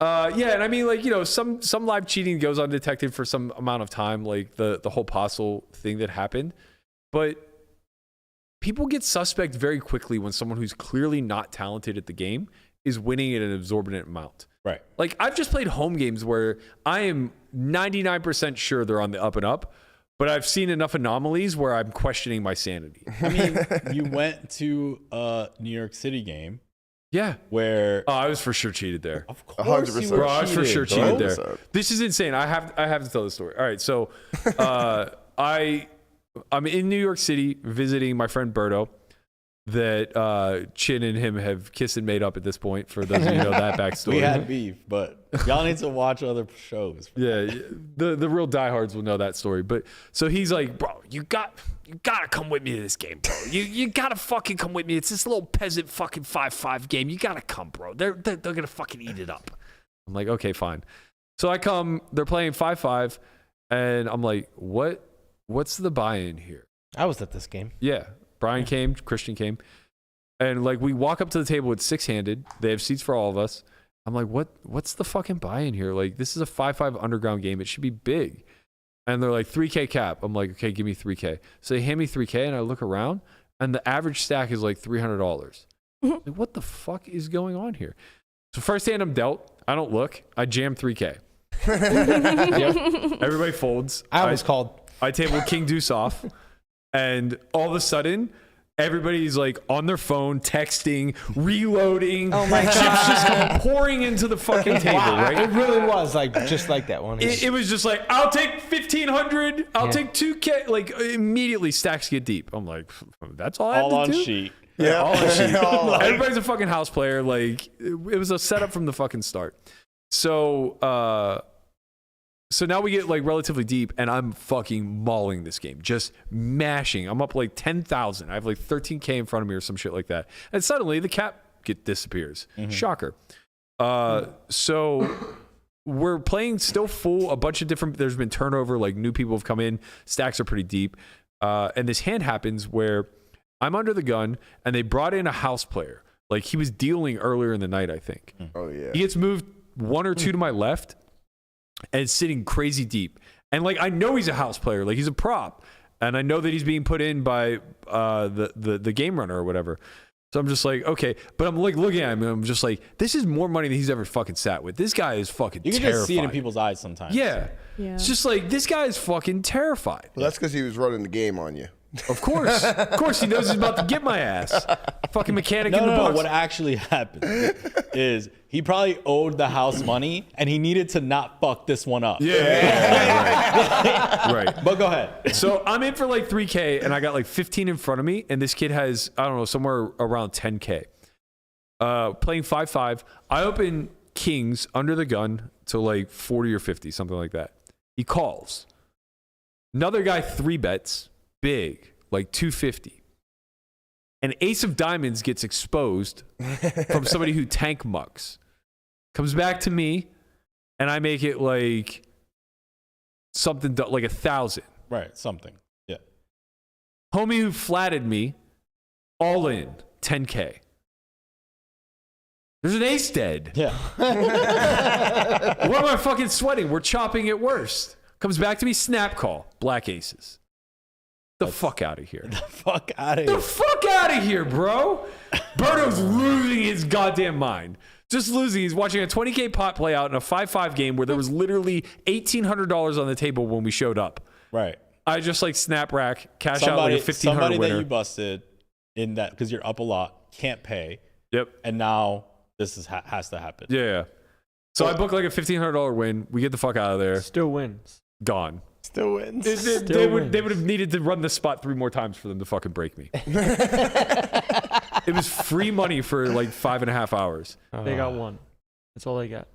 Yeah, and I mean, like, you know, some live cheating goes undetected for some amount of time, like the whole Postle thing that happened. But people get suspect very quickly when someone who's clearly not talented at the game is winning at an exorbitant amount. right. Like, I've just played home games where I am 99% sure they're on the up and up, but I've seen enough anomalies where I'm questioning my sanity. I mean, you went to a New York City game Yeah. where, Oh, I was for sure cheated there. of course, you 100%. were Bro, I was for sure cheated, bro. cheated there. This is insane. I have to tell the story. All right, so I'm in New York City visiting my friend Berto, that Chin and him have kissed and made up at this point. For those of you who know that backstory. We had beef, but y'all need to watch other shows. Yeah, the real diehards will know that story. But so he's like, bro, you gotta come with me to this game, bro. You gotta fucking come with me. It's this little peasant fucking 5-5 game. You gotta come, bro. They're gonna fucking eat it up. I'm like, okay, fine. So I come. They're playing 5-5, and I'm like, what's the buy-in here? I was at this game. Yeah, Brian came, Christian came, and like we walk up to the table with 6-handed. They have seats for all of us. I'm like, what's the fucking buy-in here? Like, this is a 5-5 underground game. It should be big. And they're like, 3K cap. I'm like, okay, give me 3K. So they hand me 3K, and I look around, and the average stack is like $300. Like, what the fuck is going on here? So first hand I'm dealt. I don't look. I jam 3K. Yep. Everybody folds. I was called. I table King Deuce off, and all of a sudden, everybody's like on their phone, texting, reloading. Oh my Chips God. just come pouring into the fucking table, right? It really was like just like that one. It was just like, I'll take 1,500. I'll Yeah. take 2K. Like, immediately stacks get deep. I'm like, that's all I have All to on do? sheet. Yeah, All on sheet. All Everybody's a fucking house player. Like, it was a setup from the fucking start. So, so now we get like relatively deep, and I'm fucking mauling this game, just mashing. I'm up like 10,000. I have like 13K in front of me or some shit like that. And suddenly the cap disappears. Shocker. So we're playing still full, a bunch of different, there's been turnover, like new people have come in, stacks are pretty deep. And this hand happens where I'm under the gun, and they brought in a house player. Like, he was dealing earlier in the night, I think. Oh yeah. He gets moved 1 or 2 to my left, and sitting crazy deep. And like, I know he's a house player, like he's a prop, and I know that he's being put in by the game runner or whatever. So I'm just like, okay, but I'm like looking at him, and I'm just like, this is more money than he's ever fucking sat with. This guy is fucking You can terrified. just see it in people's eyes sometimes. Yeah. Yeah. It's just like, this guy is fucking terrified. Well, that's because he was running the game on you. Of course he knows he's about to get my ass. Fucking mechanic in the No. box. What actually happened is he probably owed the house money, and he needed to not fuck this one up. Yeah. Right. But go ahead. So I'm in for like 3K, and I got like 15 in front of me, and this kid has, I don't know, somewhere around 10K. Playing 5-5. I open kings under the gun to like 40 or 50, something like that. He calls. Another guy 3-bets, big, like 250. An ace of diamonds gets exposed from somebody who tank mucks. Comes back to me, and I make it like something like 1,000. Right, something. Yeah. Homie who flatted me, all in, 10K. There's an ace dead. Yeah. What am I fucking sweating? We're chopping at worst. Comes back to me, snap call, black aces. The fuck out of here. Fuck out of The here. fuck out of here, bro. Berto's losing his goddamn mind. Just losing. He's watching a 20K pot play out in a 5-5 game where there was literally $1,800 on the table when we showed up. Right. I just like snap rack, cash out like a $1,500 somebody winner. that you busted in that because you're up a lot, can't pay, Yep. and now this is has to happen. Yeah. So I book like a $1,500 win. We get the fuck out of there. Still wins. Gone. Still wins. They would have needed to run this spot 3 more times for them to fucking break me. It was free money for like 5.5 hours. They got 1. That's all they got.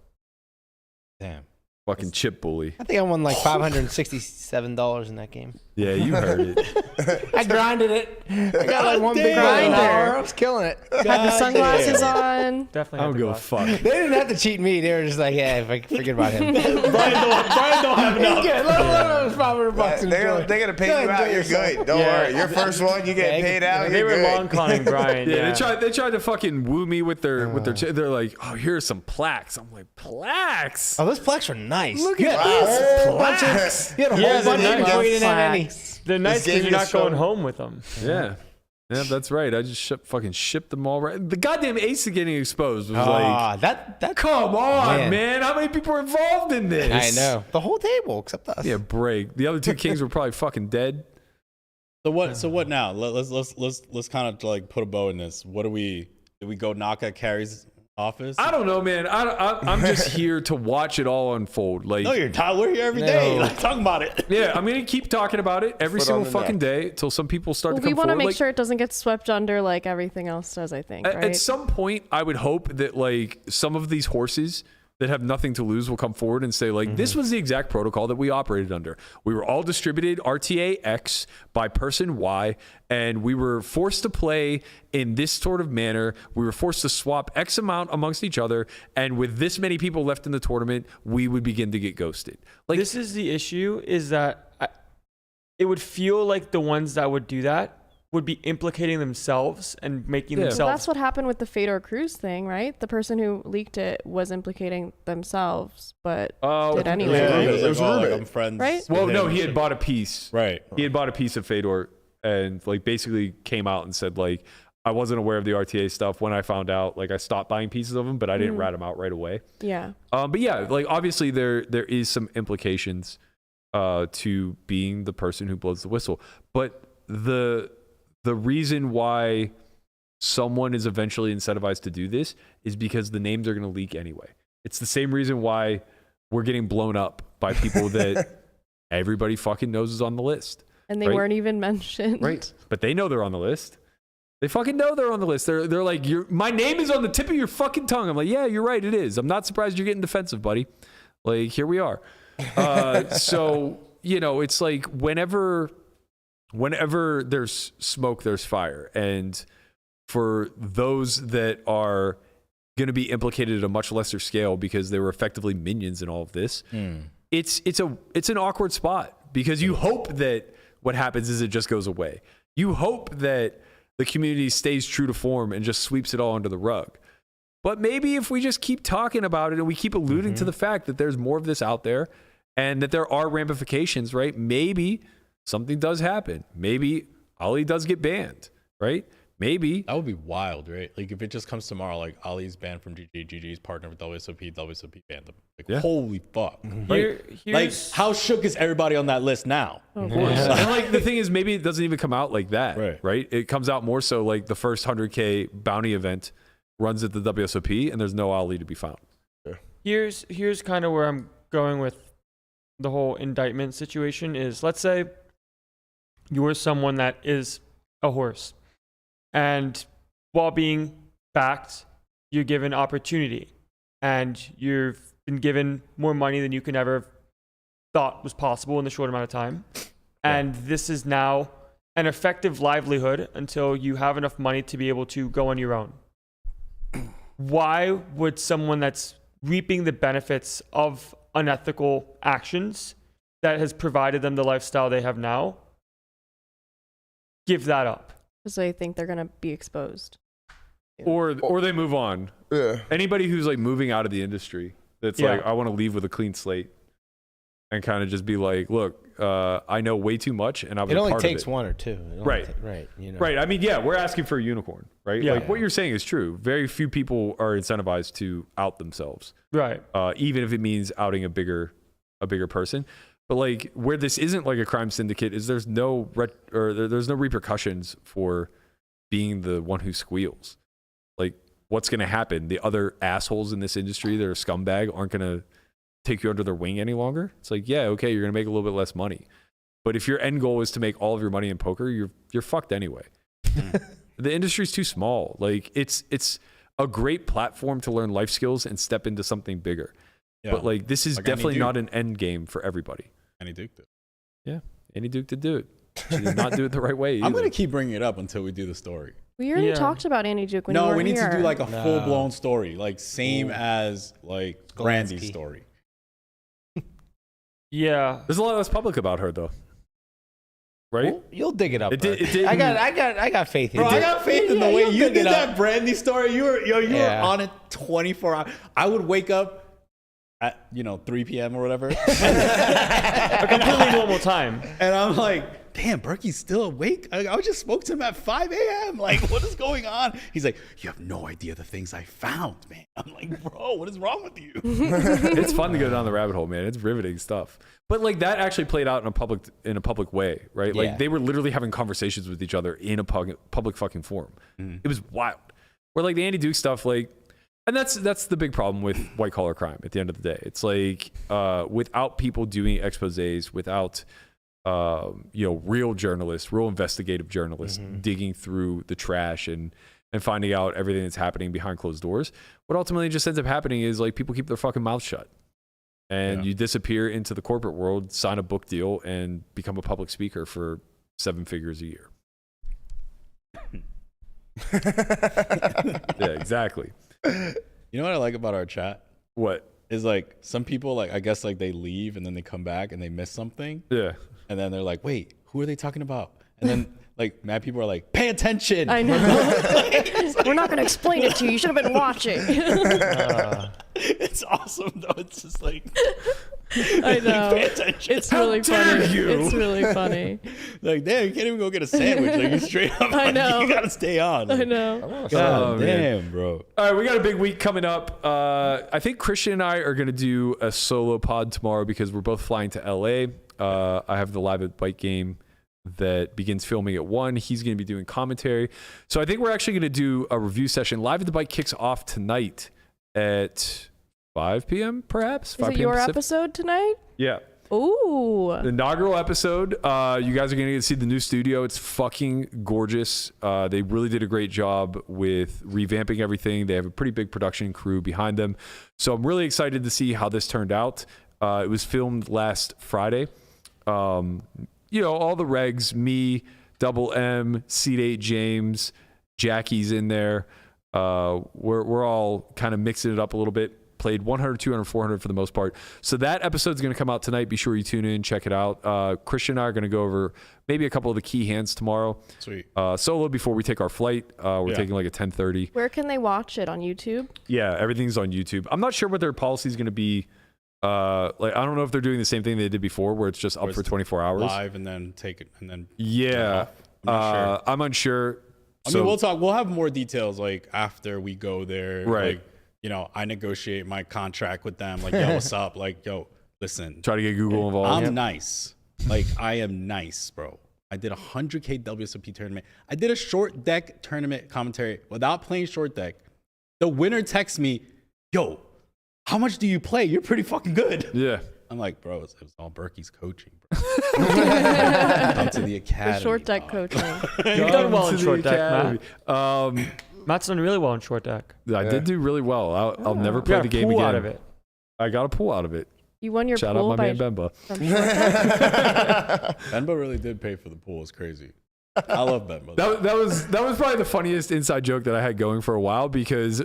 Damn. Fucking chip bully. I think I won like $567 in that game. Yeah, you heard it. I grinded it. I got like one big Grinder. hour. I was killing it. Had the sunglasses on. Definitely. I don't had give a to fuck. They didn't have to cheat me. They were just like, yeah, forget about him. Brian don't have He's enough. good. Let him $500. They're gonna pay you out. You're good. Don't worry. Your first one, you get paid out. They You're were good. long conning Brian. Yeah, they tried to fucking woo me with their they're like, oh, here's some plaques. I'm like, plaques? Oh, those plaques were nice. Look You at had this. a whole bunch of- You had a whole Yeah, bunch they're of nice. before you didn't have any. They're nice gave because you you're a not going show. home with them. Yeah. Yeah, that's right. I just fucking shipped them all right. The goddamn ace of getting exposed was like, Ah, that. come on, Man. man. How many people are involved in this? I know. The whole table except us. Yeah, break. The other 2 kings were probably fucking dead. So what now? Let's kind of like put a bow in this. Did we go knock at Cary's office? I don't know, man. I'm just here to watch it all unfold. Like, No, you're tired. We're here every day. No. Like, talking about it. yeah, I'm gonna keep talking about it every Foot single on the fucking neck. day till some people start Well, to come we want to forward. make Like, sure it doesn't get swept under like everything else does, I think, right? At some point, I would hope that like some of these horses that have nothing to lose will come forward and say like, this was the exact protocol that we operated under. We were all distributed RTA X by person Y, and we were forced to play in this sort of manner. We were forced to swap X amount amongst each other, and with this many people left in the tournament, we would begin to get ghosted. Like, This is the issue, is that it would feel like the ones that would do that would be implicating themselves and making Yeah. Well, themselves. that's what happened with the Fedor Cruz thing, right? The person who leaked it was implicating themselves, but did anyway. yeah. right? It was rumoured. I'm friends. Right? with well, no, him. he had bought a piece. Right. He had bought a piece of Fedor and like basically came out and said like, I wasn't aware of the RTA stuff. When I found out, like I stopped buying pieces of them, but I didn't rat him out right away. Yeah. But yeah, like obviously there is some implications to being the person who blows the whistle. But the reason why someone is eventually incentivized to do this is because the names are going to leak anyway. It's the same reason why we're getting blown up by people that everybody fucking knows is on the list. And they Right. weren't even mentioned. Right. But they know they're on the list. They fucking know they're on the list. They're like, my name is on the tip of your fucking tongue. I'm like, yeah, you're right. It is. I'm not surprised you're getting defensive, buddy. Like, here we are. So, you know, it's like whenever there's smoke, there's fire. And for those that are going to be implicated at a much lesser scale because they were effectively minions in all of this, it's an awkward spot because you hope that what happens is it just goes away. You hope that the community stays true to form and just sweeps it all under the rug. But maybe if we just keep talking about it and we keep alluding to the fact that there's more of this out there and that there are ramifications, right? Maybe something does happen. Maybe Ali does get banned, right? Maybe. That would be wild, right? Like if it just comes tomorrow, like Ali's banned from GG, GG's partner with WSOP, WSOP banned them. Like, Yeah. holy fuck. Here- Like, here's- how shook is everybody on that list now? Of course. And like the thing is, maybe it doesn't even come out like that, Right. It comes out more so like the first 100K bounty event runs at the WSOP and there's no Ali to be found. here's kind of where I'm going with the whole indictment situation is, let's say you're someone that is a horse and while being backed, you're given opportunity and you've been given more money than you can ever thought was possible in a short amount of time. And this is now an effective livelihood until you have enough money to be able to go on your own. Why would someone that's reaping the benefits of unethical actions that has provided them the lifestyle they have now give that up? Because they think they're going to be exposed. Or they move on. Yeah. Anybody who's like moving out of the industry that's Yeah. like, I want to leave with a clean slate and kind of just be like, look, I know way too much and I was It a only part takes of it. one or two. It only Right. Right. You know. Right. I mean, yeah, we're asking for a unicorn, right? Yeah. Like what you're saying is true. Very few people are incentivized to out themselves, Right. even if it means outing a bigger person. But like where this isn't like a crime syndicate is there's no there's no repercussions for being the one who squeals. Like what's going to happen? The other assholes in this industry that are scumbag aren't going to take you under their wing any longer. It's like, yeah, okay, you're gonna make a little bit less money, but if your end goal is to make all of your money in poker, you're fucked anyway. The industry's too small. Like it's a great platform to learn life skills and step into something bigger. Yeah. But like this is like definitely not an end game for everybody. Annie Duke did. Yeah, Annie Duke did do it. She did not do it the right way either. I'm gonna keep bringing it up until we do the story. We already talked about Annie Duke when you were here. No, we need to do like a full blown story, like same as like Brandy's story. Yeah, there's a lot less public about her though. Right? Well, you'll dig it up. It did, I got faith in you. Bro, I got faith in the way you did that Brandy story. You were on it 24 hours. I would wake up at 3 p.m. or whatever. A completely normal time. And I'm like, damn, Berkey's still awake? I just spoke to him at 5 a.m. Like, what is going on? He's like, you have no idea the things I found, man. I'm like, bro, what is wrong with you? It's fun to go down the rabbit hole, man. It's riveting stuff. But like that actually played out in a public way, right? Like they were literally having conversations with each other in a public fucking forum. It was wild. Where like the Andy Duke stuff, like, and that's the big problem with white collar crime at the end of the day. It's like without people doing exposés, without real journalists, real investigative journalists digging through the trash and finding out everything that's happening behind closed doors, what ultimately just ends up happening is like people keep their fucking mouths shut. And you disappear into the corporate world, sign a book deal, and become a public speaker for 7 figures a year. Yeah, exactly. You know what I like about our chat? What? Is like some people, like I guess like they leave and then they come back and they miss something. Yeah. And then they're like, wait, who are they talking about? And then like mad people are like, pay attention. I know. We're not going to explain it to you. You should have been watching. It's awesome though. It's just like, I know. Pay attention. It's really funny. It's really funny. Like, damn, you can't even go get a sandwich. Like, you straight up. I know. You gotta stay on. I know. God damn, bro. All right, we got a big week coming up. I think Christian and I are going to do a solo pod tomorrow because we're both flying to LA. I have the Live at Bite game that begins filming at 1. He's going to be doing commentary. So I think we're actually going to do a review session. Live at the Bite kicks off tonight at 5 p.m. perhaps. 5 Is it p.m. your Pacific. episode tonight? Yeah. Ooh. The inaugural episode. You guys are going to get to see the new studio. It's fucking gorgeous. They really did a great job with revamping everything. They have a pretty big production crew behind them. So I'm really excited to see how this turned out. It was filmed last Friday. All the regs, me, Double M, Seed 8 James, Jackie's in there. We're all kind of mixing it up a little bit. Played 100, 200, 400 for the most part. So that episode's going to come out tonight. Be sure you tune in, check it out. Christian and I are going to go over maybe a couple of the key hands tomorrow. Sweet. Solo before we take our flight. We're taking like a 10:30. Where can they watch it? On YouTube? Yeah, everything's on YouTube. I'm not sure what their policy is going to be. I don't know if they're doing the same thing they did before, where it's just up for 24 hours. Live and then take it and then. Yeah. I'm unsure. I mean, we'll talk. We'll have more details like after we go there. Right. Like, I negotiate my contract with them. Like, yo, what's up? Like, yo, listen. Try to get Google involved. I'm nice. Like, I am nice, bro. I did a 100K WSOP tournament. I did a short deck tournament commentary without playing short deck. The winner texts me, yo, how much do you play? You're pretty fucking good. Yeah. I'm like, bro, it was all Berkey's coaching, bro. Come to the academy. The short deck coaching. You've done well in short deck, Matt. Matt's done really well in short deck. I did do really well. I'll never play the game pull again. out of it. I got a pull out of it. You won your Shout pool out my by man Bemba. Bemba really did pay for the pool. It's crazy. I love Bemba. That was probably the funniest inside joke that I had going for a while because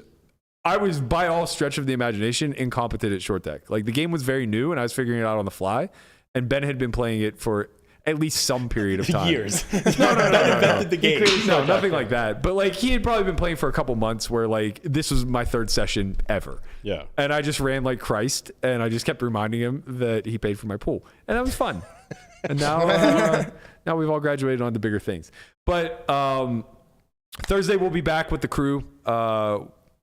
I was by all stretch of the imagination incompetent at short deck. Like the game was very new and I was figuring it out on the fly. And Ben had been playing it for at least some period of time. Years. No. Invented the game. No, nothing like that. But like he had probably been playing for a couple months where like this was my third session ever. Yeah. And I just ran like Christ and I just kept reminding him that he paid for my pool. And that was fun. And now now we've all graduated on to bigger things. But Thursday we'll be back with the crew.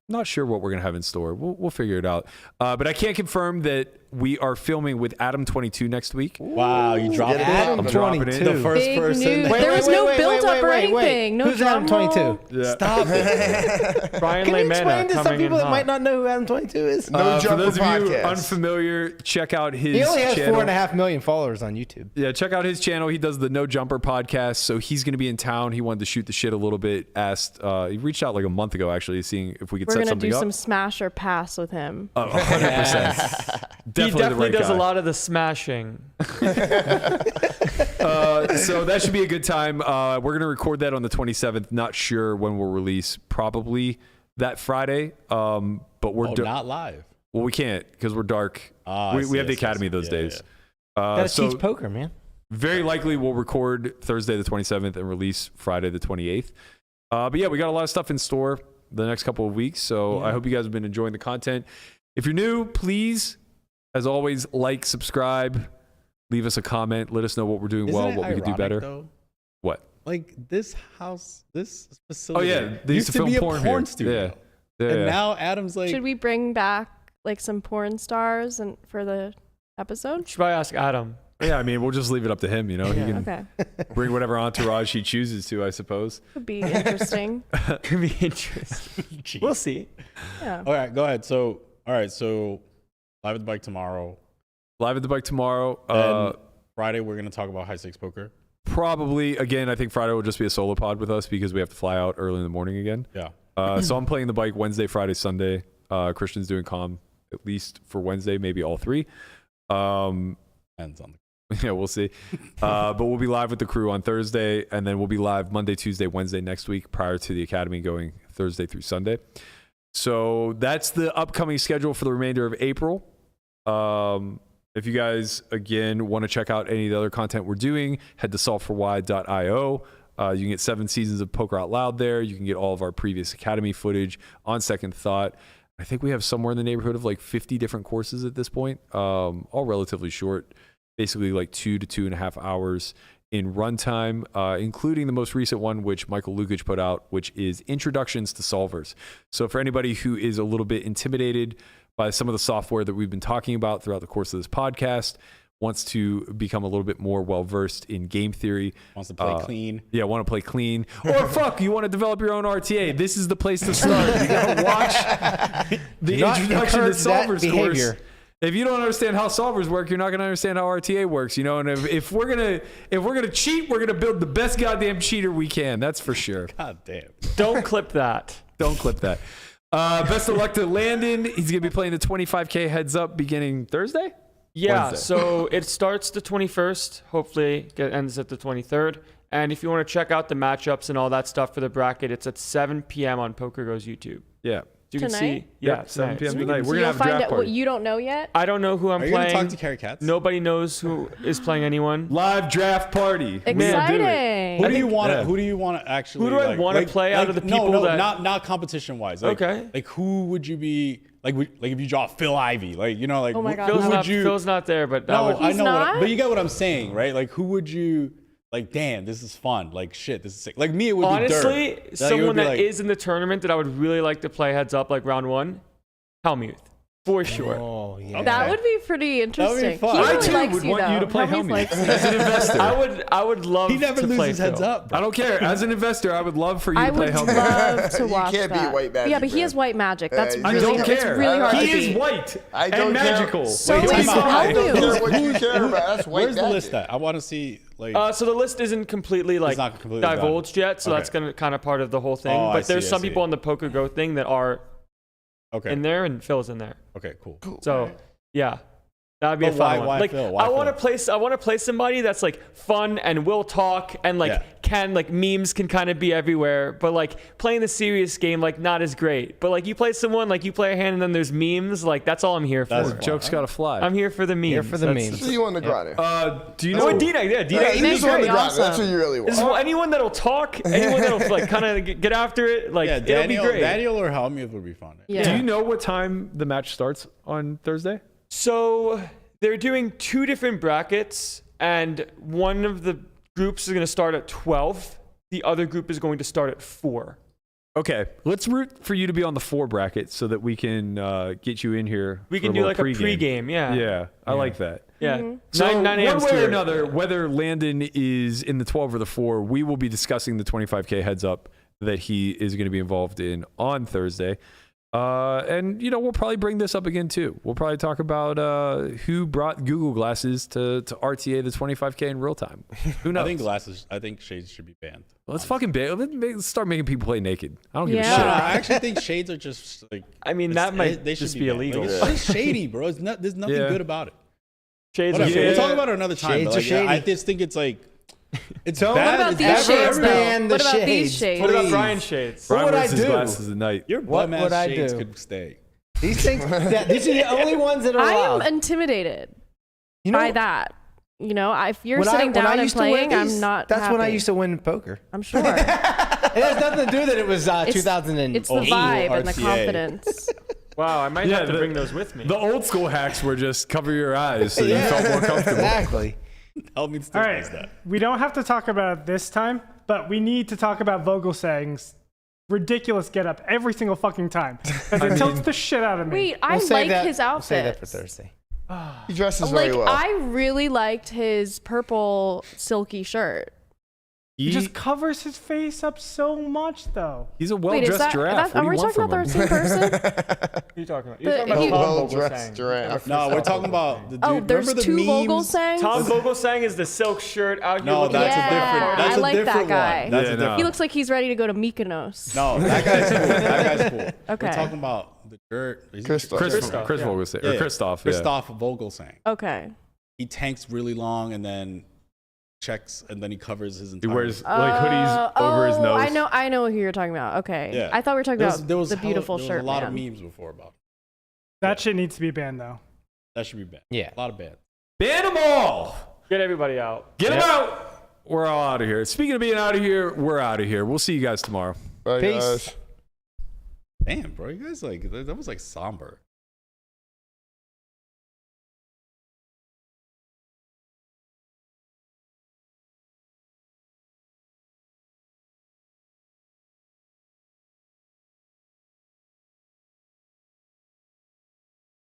Not sure what we're going to have in store. We'll figure it out. But I can't confirm that we are filming with Adam 22 next week. Wow, you dropped it. Adam I'm dropping it. 22. The first Big person. news. that- There was no build-up or anything. No Who's Adam drum roll. 22? Yeah. Stop it. Brian Can you Laymana explain to some coming in people that hot. might not know who Adam 22 is? No For Jumper those of you podcast. unfamiliar, check out his He only has channel. 4.5 million followers on YouTube. Yeah, check out his channel. He does the No Jumper podcast. So he's going to be in town. He wanted to shoot the shit a little bit. He reached out like a month ago, actually, seeing if we could We're set gonna something do up. some smash or pass with him. Oh, 100%. He Definitely the definitely right does guy. a lot of the smashing. So that should be a good time. We're going to record that on the 27th. Not sure when we'll release. Probably that Friday. But we're Not live. well, we can't because we're dark. Ah, we have the academy those days. Gotta So teach poker, man. very likely we'll record Thursday the 27th and release Friday the 28th. But yeah, we got a lot of stuff in store the next couple of weeks. So I hope you guys have been enjoying the content. If you're new, please, as always, like, subscribe, leave us a comment. Let us know what we're doing Isn't well, it what we could do ironic, better. though? What? Like this house, this facility. yeah, they used to film be porn a here. porn studio. Yeah, And yeah. now Adam's like, Should we bring back like some porn stars and for the episode? Should probably ask Adam. Yeah, I mean, we'll just leave it up to him. You know, he can Okay, bring whatever entourage he chooses to, I suppose. could be interesting. Could be interesting. We'll see. Yeah. all right, go ahead. So, all right, so live at the bike tomorrow. Live at the bike tomorrow. Then Friday, we're going to talk about high stakes poker. Probably, again, I think Friday will just be a solo pod with us because we have to fly out early in the morning again. Yeah. So I'm playing the bike Wednesday, Friday, Sunday. Christian's doing comm at least for Wednesday, maybe all three. Depends on Yeah, we'll see. But we'll be live with the crew on Thursday, and then we'll be live Monday, Tuesday, Wednesday next week prior to the academy going Thursday through Sunday. So that's the upcoming schedule for the remainder of April. If you guys, again, want to check out any of the other content we're doing, head to solveforwhy.io. You can get 7 seasons of Poker Out Loud there. You can get all of our previous academy footage on Second Thought. I think we have somewhere in the neighborhood of like 50 different courses at this point, all relatively short, basically like 2 to 2.5 hours in runtime, including the most recent one, which Michael Lukic put out, which is Introductions to Solvers. So for anybody who is a little bit intimidated by some of the software that we've been talking about throughout the course of this podcast, wants to become a little bit more well-versed in game theory. Wants to play clean. Yeah, want to play clean. Or fuck, you want to develop your own RTA. This is the place to start. You got to watch the Do not Introduction to encourage that Solvers behavior. course. If you don't understand how solvers work, you're not going to understand how RTA works, you know. And if we're gonna cheat, we're gonna build the best goddamn cheater we can. That's for sure. God damn. Don't clip that. Don't clip that. Best of luck to Landon. He's gonna be playing the 25K heads up beginning Thursday. Yeah, Wednesday. so it starts the 21st. Hopefully, it ends at the 23rd. And if you want to check out the matchups and all that stuff for the bracket, it's at 7 p.m. on PokerGo's YouTube. Yeah. You can Tonight? see. Yeah, Yep, 7 p.m. So you tonight. can- We're So gonna you'll have a find draft out what party. you don't know yet. I don't know who I'm Are you going to playing. talk to Cary Katz? Nobody knows who is playing anyone. Live draft party. Exciting. Who do you want? yeah. Who do you want to actually? Who do I wanna play out of the people no, that- not competition wise. Like, Okay. Like who would you be? Like if you draw Phil Ivey, like you know, like Oh my who- God, who Phil's would not, you? Phil's not there, but that no, would. I He's know, not? but you get what I'm saying, right? Like who would you? Like damn, this is fun. Like shit, this is sick. Like me, it would Honestly, be dirt. someone that is in the tournament that I would really like to play heads up like round 1, Helmuth. For sure. Oh, yeah. That would be pretty interesting. fun. He I, really too, likes would you, want you though. to play Helmuth Helmuth. likes you. As an investor. I would love He never to play loses heads Phil. up. I don't care. As an investor, I would love for you I to play would Helmuth. love to You watch can't beat that. white magic, Yeah, but he man. has white magic. That's you I really, don't care. it's really hard He to is beat. white I don't and care. magical. So Wait, is time out. I don't Helmuth. care what you care about. That's white Where's the magic. list at? I want to see like. So the list isn't completely like not completely done. divulged yet, so Okay. that's gonna kind of part of the whole thing. Oh, I but there's see, I some see. people on the PokerGo thing that are okay. in there, and Phil's in there. Okay. Cool. So yeah, that'd be But a fun why- one. why like Phil? Why I want to Phil? play somebody that's like fun and will talk and like Yeah. can like memes can kind of be everywhere, but like playing the serious game like not as great. But like you play someone like you play a hand and then there's memes, like that's all I'm here for. That's fun. Joke's got to fly. I'm here for the memes. Here for the That's- memes. See you on the grinder. Do you Oh, know? D-Night, yeah, Yeah, D-Night. you just on the great. grinder. That's Awesome. what you really This is want. anyone that'll talk, anyone that'll like kind of get after it, like Yeah, it'll be great. Daniel or Helmuth would be fun. Yeah. Do you know what time the match starts on Thursday? So they're doing 2 different brackets, and one of the groups is going to start at 12. The other group is going to start at 4. Okay, let's root for you to be on the 4 bracket so that we can get you in here. We for can do like little a pregame. Yeah. Yeah, I like that. Yeah. So 9 a.m. one way or start. another, whether Landon is in the 12 or the 4, we will be discussing the 25K heads up that he is going to be involved in on Thursday. And, we'll probably bring this up again, too. We'll probably talk about who brought Google glasses to RTA the 25K in real time. Who knows? I think shades should be banned. Let's fucking ban. Let's start making people play naked. I don't give a Yeah. No, shit. I actually think shades are just like. I mean, that might just be banned. illegal. Like, it's just shady, bro. There's nothing Yeah. good about it. Shades are Whatever. shady. We'll talk about it another time. Shades but, are like, shady. I just think it's like. It's Don't- bad. What about It's these bad for shades, everybody. ban the What about these shades, shades? What about please. Brian shades? What Brian would I wears his do? glasses at night. Your What bum would ass I shades do? could stay. These things, these are the only ones that are I allowed. am intimidated You know, by that. If you're when sitting when down and used to win playing, these, I'm not. That's when I happy. used to win poker. I'm sure. It has nothing to do that it was It's- 2008. It's the vibe and the RTA. confidence. Wow, I might Yeah, have to the- bring those with me. The old school hacks were just cover your eyes so you Yeah. felt more comfortable. Exactly. Help me still All right, does that. we don't have to talk about it this time, but we need to talk about Vogelsang's ridiculous getup every single fucking time. Because it tilts the shit out of me. Wait, I We'll save like that- his We'll save that outfit. for Thursday. He dresses very well. I really liked his purple silky shirt. He just covers his face up so much, though. He's a Wait, is well-dressed that? giraffe. Are What we do you want talking about the from him? same person? What are you talking about? You're The- talking about he- Tom Well-dressed Vogelsang. giraffe. No, we're talking about the dude. Oh, there's remember the two memes? Vogelsangs? Tom Vogelsang is the silk shirt out here No, looking that's at a Yeah, different. That's I a like that different guy. one. That's Yeah, a no. different. He looks like he's ready to go to Mykonos. No, that guy's cool. That guy's cool. Okay. We're talking about the dirt. Christoph. Chris Christoph, yeah. Vogelsang, Yeah, or yeah. Christoph. Yeah. Christoph Vogelsang. Okay. He tanks really long and then checks and then he covers his He entire. wears like hoodies over his nose. I know who you're talking about. Okay. Yeah. I thought we were talking about the hella- beautiful there shirt. was a lot man. of memes before about it. That shit needs to be banned, though. That should be banned. Yeah. A lot of banned. Ban them all. Get everybody out. Get them out. We're all out of here. Speaking of being out of here, we're out of here. We'll see you guys tomorrow. Bye, Peace. guys. Damn, bro, you guys like that was like somber.